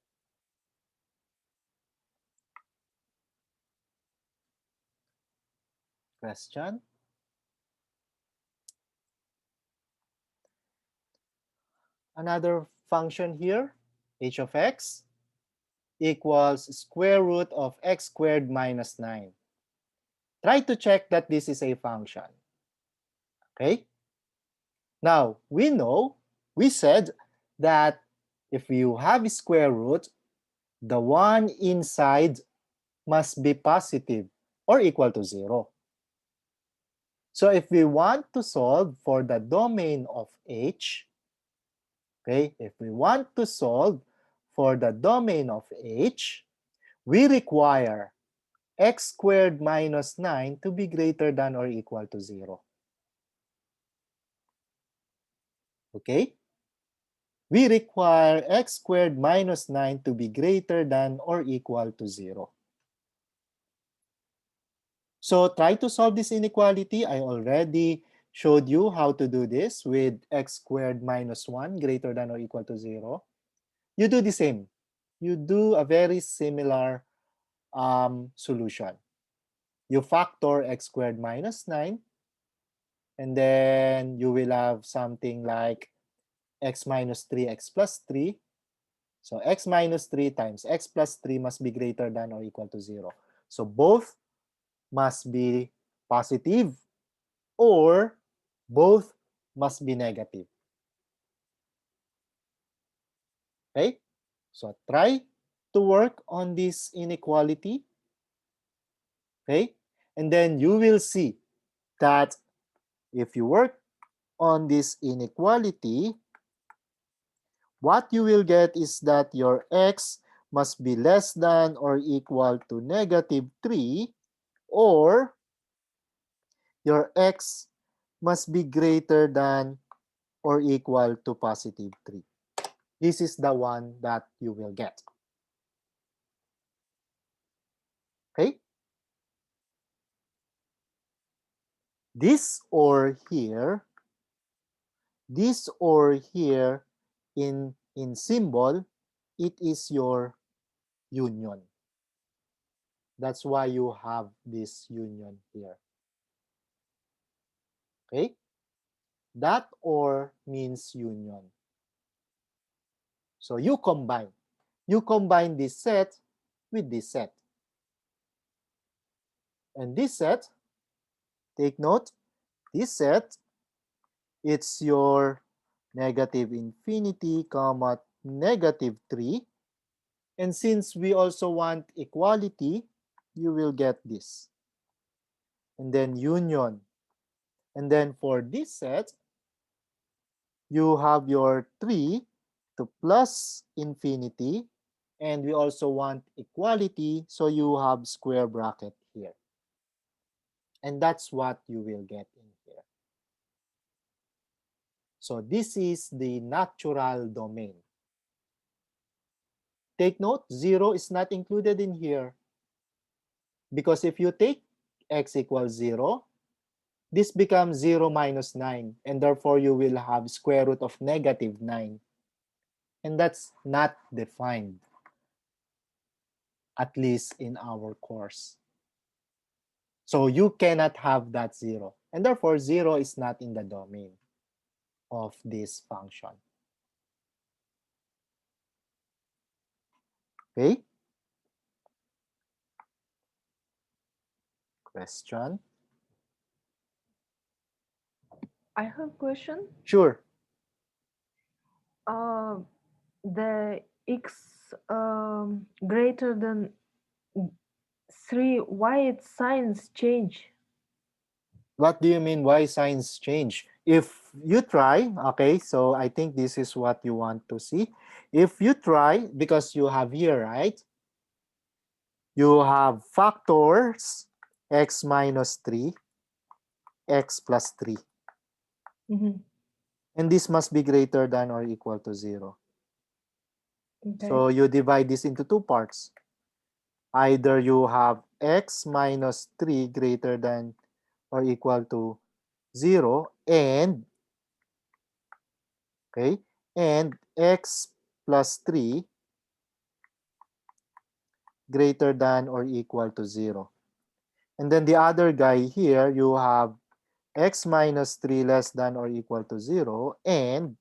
Question? Another function here, h of x equals square root of x squared minus 9. Try to check that this is a function. Okay? Now, we said that if you have a square root, the one inside must be positive or equal to 0. So if we want to solve for the domain of h, okay, if we want to solve for the domain of h, we require x squared minus 9 to be greater than or equal to 0. Okay? We require x squared minus 9 to be greater than or equal to 0. So try to solve this inequality. I already showed you how to do this with x squared minus 1 greater than or equal to 0. You do the same. You do a very similar solution. You factor x squared minus 9, and then you will have something like x minus 3x plus 3. So x minus 3 times x plus 3 must be greater than or equal to 0. So both must be positive or both must be negative. Okay? So try to work on this inequality. Okay? And then you will see that if you work on this inequality, what you will get is that your x must be less than or equal to negative 3, or your x must be greater than or equal to positive 3. This is the one that you will get. Okay? This or here in symbol, it is your union. That's why you have this union here. Okay? That or means union. So you combine. You combine this set with this set. And this set, take note, this set, it's your negative infinity, comma, negative 3. And since we also want equality, you will get this. And then union. And then for this set, you have your 3 to plus infinity. And we also want equality, so you have square bracket here. And that's what you will get in So this is the natural domain. Take note, 0 is not included in here because if you take x equals 0, this becomes 0 minus 9, and therefore you will have square root of negative 9. And that's not defined, at least in our course. So you cannot have that 0. And therefore, 0 is not in the domain of this function. Okay? Question? I have question. Sure. Uh, the x greater than 3, why its signs change? What do you mean why signs change? If you try, okay, so I think this is what you want to see. If you try, because you have here, right? You have factors x minus 3, x plus 3. Mm-hmm. And this must be greater than or equal to 0. Okay. So you divide this into two parts. Either you have x minus 3 greater than or equal to 0 and, okay, and x plus 3 greater than or equal to 0. And then the other guy here, you have x minus 3 less than or equal to 0 and,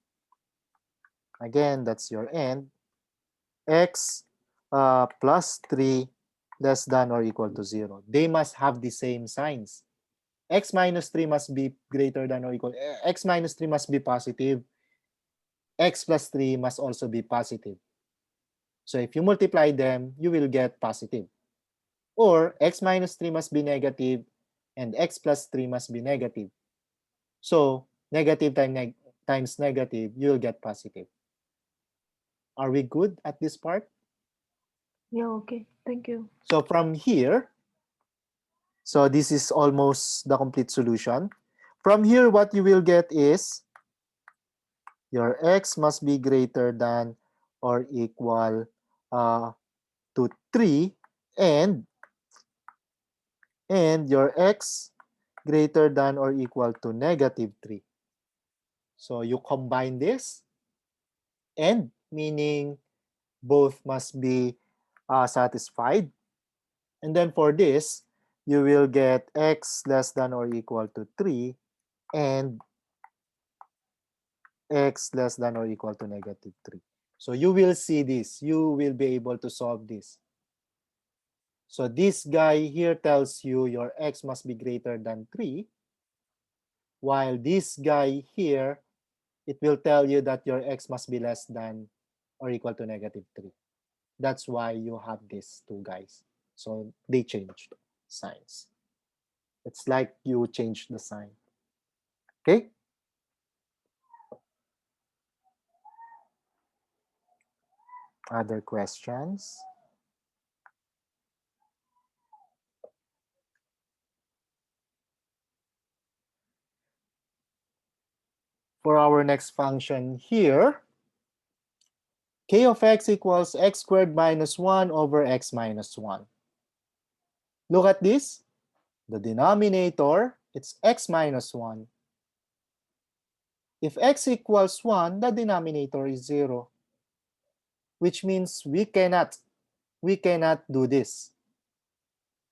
again, that's your end, x plus 3 less than or equal to 0. They must have the same signs. X minus 3 must be greater than or equal. X minus 3 must be positive. X plus 3 must also be positive. So if you multiply them, you will get positive. Or x minus 3 must be negative and x plus 3 must be negative. So negative times negative, you will get positive. Are we good at this part? Yeah, okay. Thank you. So from here, so this is almost the complete solution. From here, what you will get is your x must be greater than or equal to 3 and your x greater than or equal to negative 3. So you combine this and meaning both must be satisfied. And then for this, you will get x less than or equal to 3 and x less than or equal to negative 3. So you will see this. You will be able to solve this. So this guy here tells you your x must be greater than 3, while this guy here, it will tell you that your x must be less than or equal to negative 3. That's why you have these two guys. So they changed signs. It's like you changed the sign. Okay? Other questions? For our next function here, k of x equals x squared minus 1 over x minus 1. Look at this. The denominator, it's x minus 1. If x equals 1, the denominator is 0, which means we cannot do this.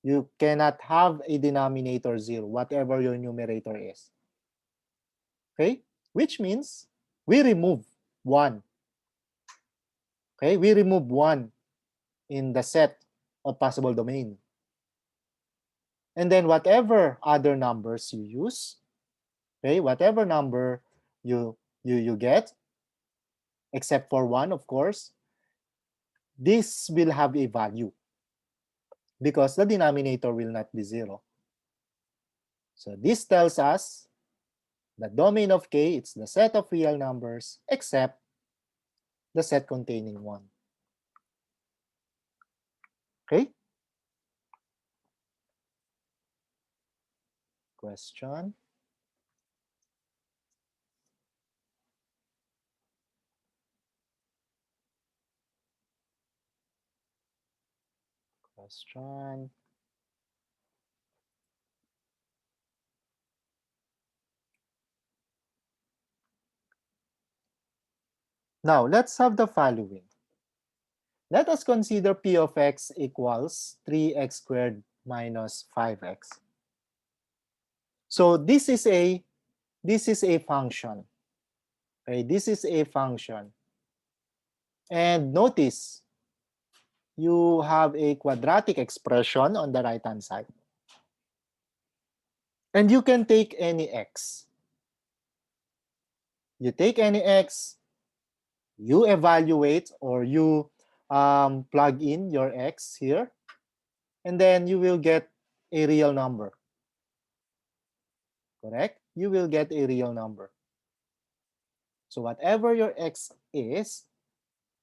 You cannot have a denominator 0, whatever your numerator is. Okay? Which means we remove 1. Okay? We remove 1 in the set of possible domain. And then whatever other numbers you use, okay, whatever number you get, except for 1, of course, this will have a value because the denominator will not be 0. So this tells us the domain of K, it's the set of real numbers except the set containing 1. Okay? Question? question. Now, let's have the following. Let us consider p of x equals 3x squared minus 5x. So this is a function. Okay, this is a function. And notice you have a quadratic expression on the right hand side. And you can take any x. You take any x, you evaluate or you plug in your x here, and then you will get a real number. Correct? You will get a real number. So whatever your x is,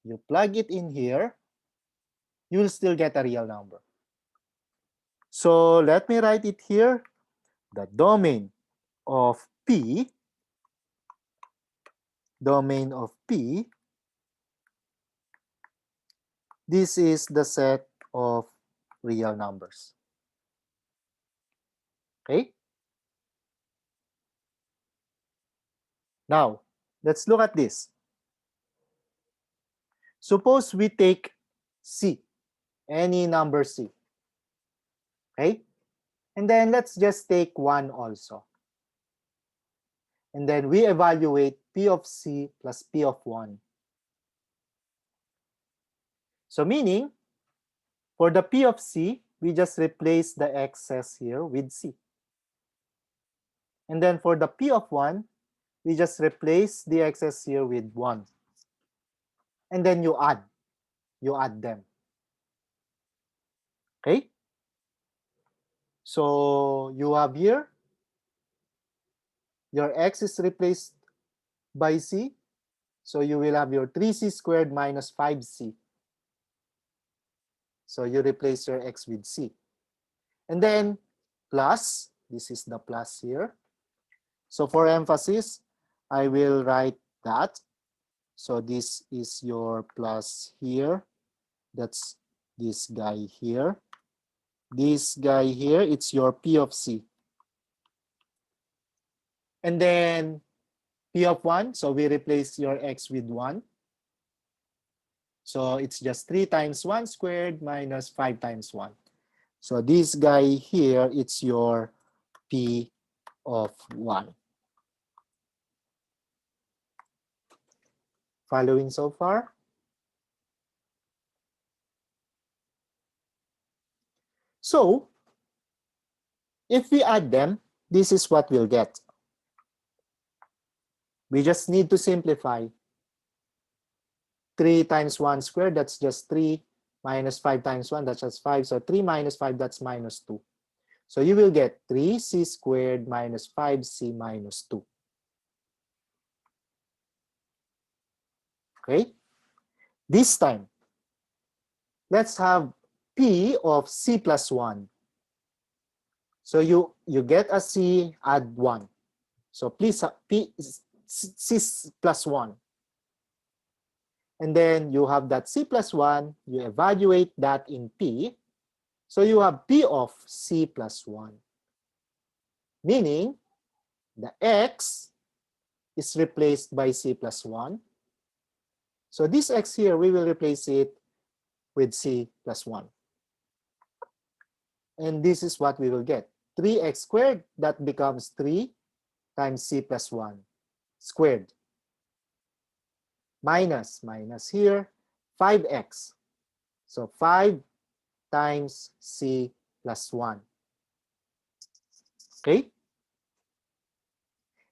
you plug it in here, you will still get a real number. So let me write it here. The domain of P, this is the set of real numbers. Okay? Now, let's look at this. Suppose we take C, any number C. Okay? And then let's just take 1 also. And then we evaluate P of C plus P of 1. So meaning, for the P of C, we just replace the x's here with C. And then for the P of 1, we just replace the x's here with 1. And then you add them. Okay? So you have here, your x is replaced by C. So you will have your 3c squared minus 5c. So you replace your x with C. And then plus, this is the plus here. So for emphasis, I will write that. So this is your plus here. That's this guy here. This guy here, it's your P of C. And then P of 1, so we replace your x with 1. So it's just 3 times 1 squared minus 5 times 1. So this guy here, it's your P of 1. Following so far? So if we add them, this is what we'll get. We just need to simplify. 3 times 1 squared, that's just 3, minus 5 times 1, that's just 5. So 3 minus 5, that's minus 2. So you will get 3c squared minus 5c minus 2. Okay? This time, let's have p of c plus 1. So you get a c, add 1. So please, p c plus 1. And then you have that c plus 1, you evaluate that in p. So you have p of c plus 1. Meaning, the x is replaced by c plus 1. So this x here, we will replace it with c plus 1. And this is what we will get. 3x squared, that becomes 3 times c plus 1 squared. Minus here, 5x. So 5 times c plus 1. Okay?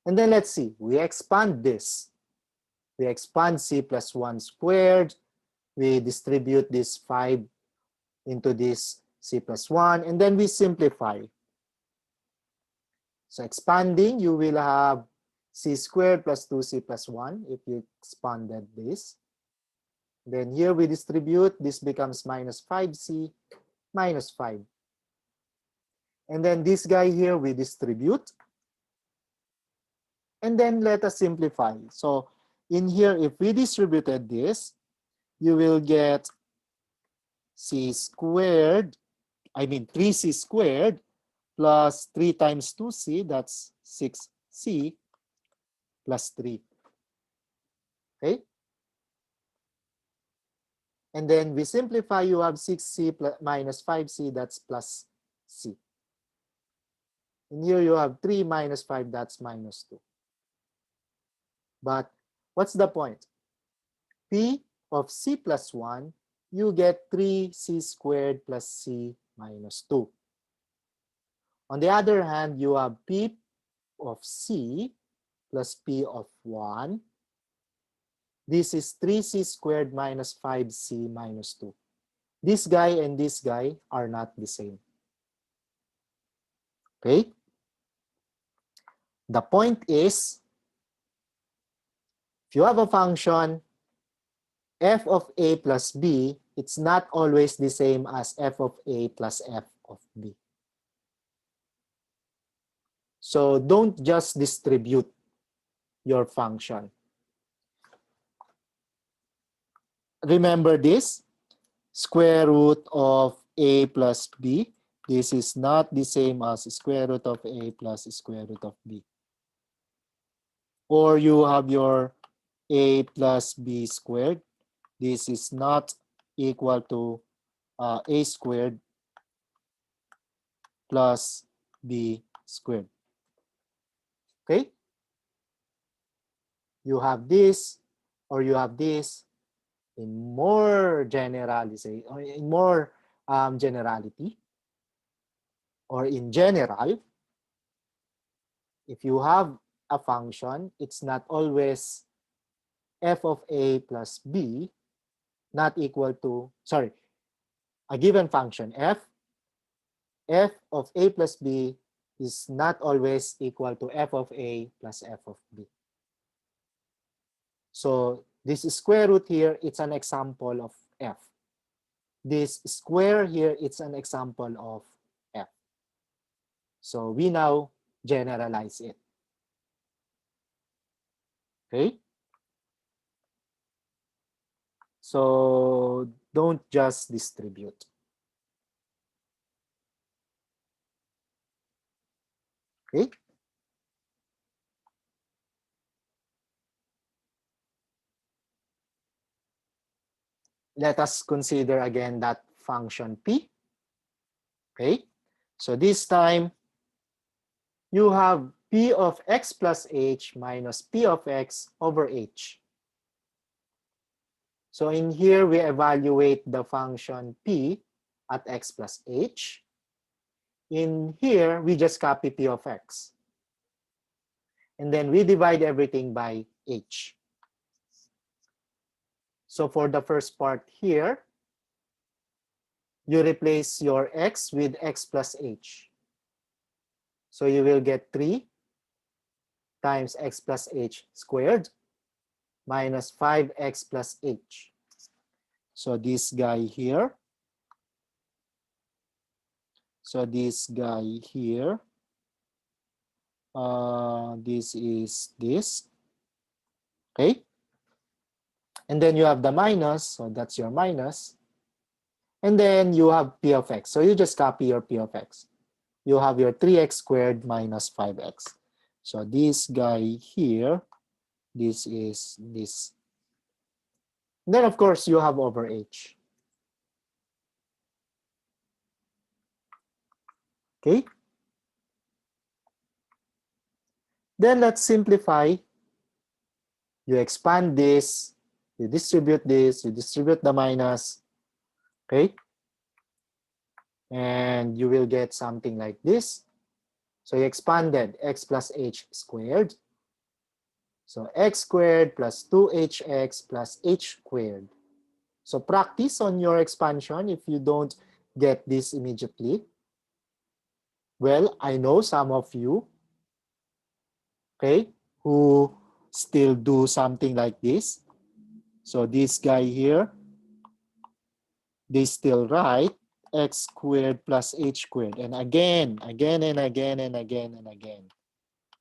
And then let's see, we expand this. We expand c plus 1 squared. We distribute this 5 into this c plus 1, and then we simplify. So expanding, you will have c squared plus 2c plus 1 if you expanded this. Then here we distribute, this becomes minus 5c minus 5. And then this guy here we distribute. And then let us simplify. So in here, if we distributed this, you will get c squared, I mean 3c squared plus 3 times 2c, that's 6c plus 3. Okay? And then we simplify, you have 6c minus 5c, that's plus c. And here you have 3 minus 5, that's minus 2. But what's the point? P of c plus 1, you get 3c squared plus c minus 2. On the other hand, you have P of c plus P of 1. This is 3c squared minus 5c minus 2. This guy and this guy are not the same. Okay? The point is, if you have a function f of a plus b, it's not always the same as f of a plus f of b. So don't just distribute your function. Remember this, square root of a plus b. This is not the same as square root of a plus square root of b. Or you have your a plus b squared. This is not equal to a squared plus b squared. Okay? You have this or you have this in more generality or in more generality or in general. If you have a function, it's not always f of a plus b not equal to, sorry, a given function f of a plus b is not always equal to f of a plus f of b. So this square root here, it's an example of f. This square here, it's an example of f. So we now generalize it. Okay? So don't just distribute. Okay? Let us consider again that function p. Okay? So this time, you have p of x plus h minus p of x over h. So in here, we evaluate the function p at x plus h. In here, we just copy p of x. And then we divide everything by h. So for the first part here, you replace your x with x plus h. So you will get 3 times x plus h squared minus 5x plus h. So this guy here. So this guy here. This is this. Okay. And then you have the minus. So that's your minus. And then you have p of x. So you just copy your p of x. You have your 3x squared minus 5x. So this guy here, this is this. And then of course you have over h. Okay. Then let's simplify. You expand this, you distribute this, you distribute the minus. Okay. And you will get something like this. So you expanded x plus h squared. So x squared plus 2hx plus h squared. So practice on your expansion if you don't get this immediately. Well, I know some of you, okay, who still do something like this. So this guy here, they still write x squared plus h squared. And again and again and again.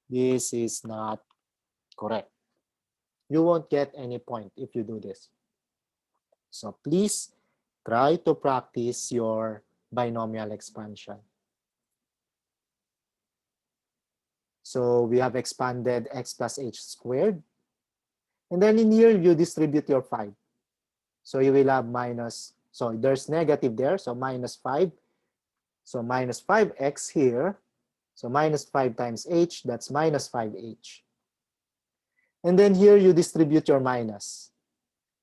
This is not correct. You won't get any point if you do this. So please Try to practice your binomial expansion. So we have expanded x plus h squared. And then in here, you distribute your 5. So you will have minus, so there's negative there, so minus 5. So minus 5x here. So minus 5 times h, that's minus 5h. And then here you distribute your minus.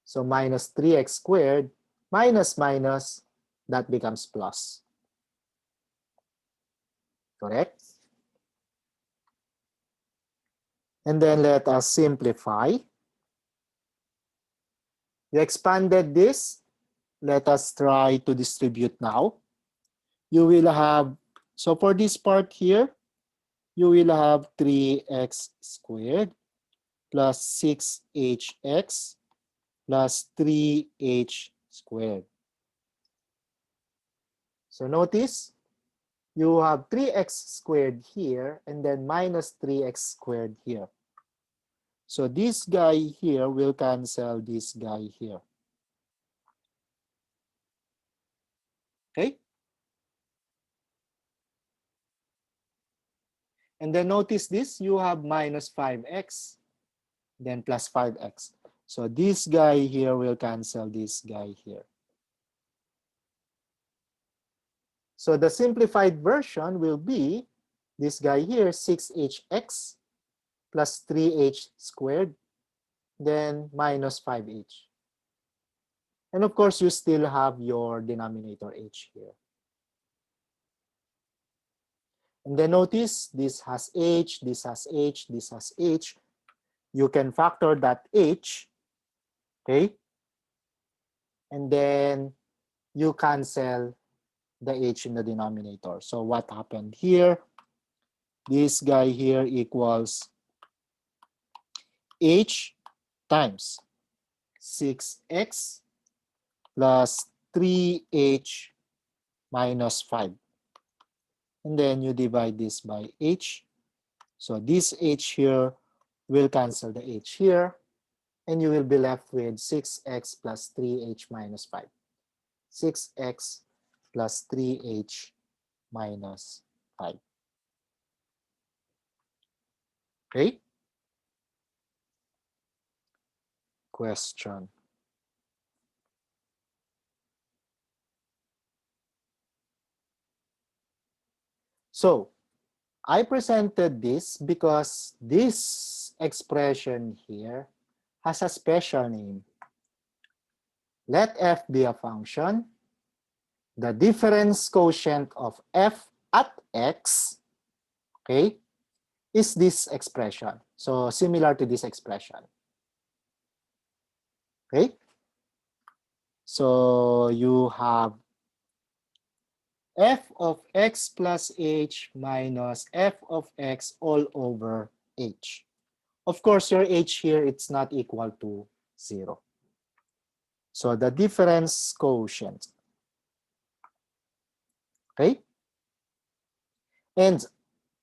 So minus 3x squared minus minus, that becomes plus. Correct? And then let us simplify. You expanded this. Let us try to distribute now. You will have, so for this part here, you will have 3x squared plus 6hx plus 3h squared. So notice, you have 3x squared here and then minus 3x squared here. So this guy here will cancel this guy here. Okay? And then notice this, you have minus 5x, then plus 5x. So this guy here will cancel this guy here. So the simplified version will be this guy here, 6hx plus 3h squared, then minus 5h. And of course, you still have your denominator h here. And then notice, this has h, this has h, this has h. You can factor that h, okay? And then you cancel the h in the denominator. So what happened here? This guy here equals h times 6x plus 3h minus 5. And then you divide this by h. So this h here will cancel the h here. And you will be left with 6x plus 3h minus 5. 6x plus 3h minus 5. Okay? Question. So, I presented this because this expression here has a special name. Let f be a function. The difference quotient of f at x, okay, is this expression. So similar to this expression. Okay? So you have f of x plus h minus f of x all over h. Of course, your h here, it's not equal to 0. So the difference quotient. Okay? And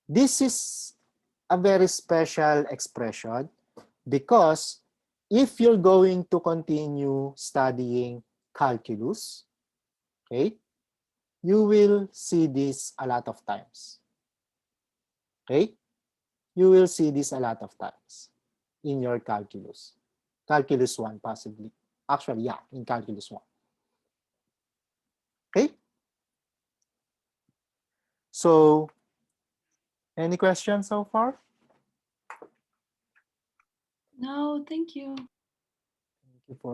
this is a very special expression because if you're going to continue studying calculus, okay, you will see this a lot of times. Okay? You will see this a lot of times in your calculus. Calculus 1 possibly. Actually, yeah, in calculus 1. Okay? So, any questions so far? No, thank you. Thank you for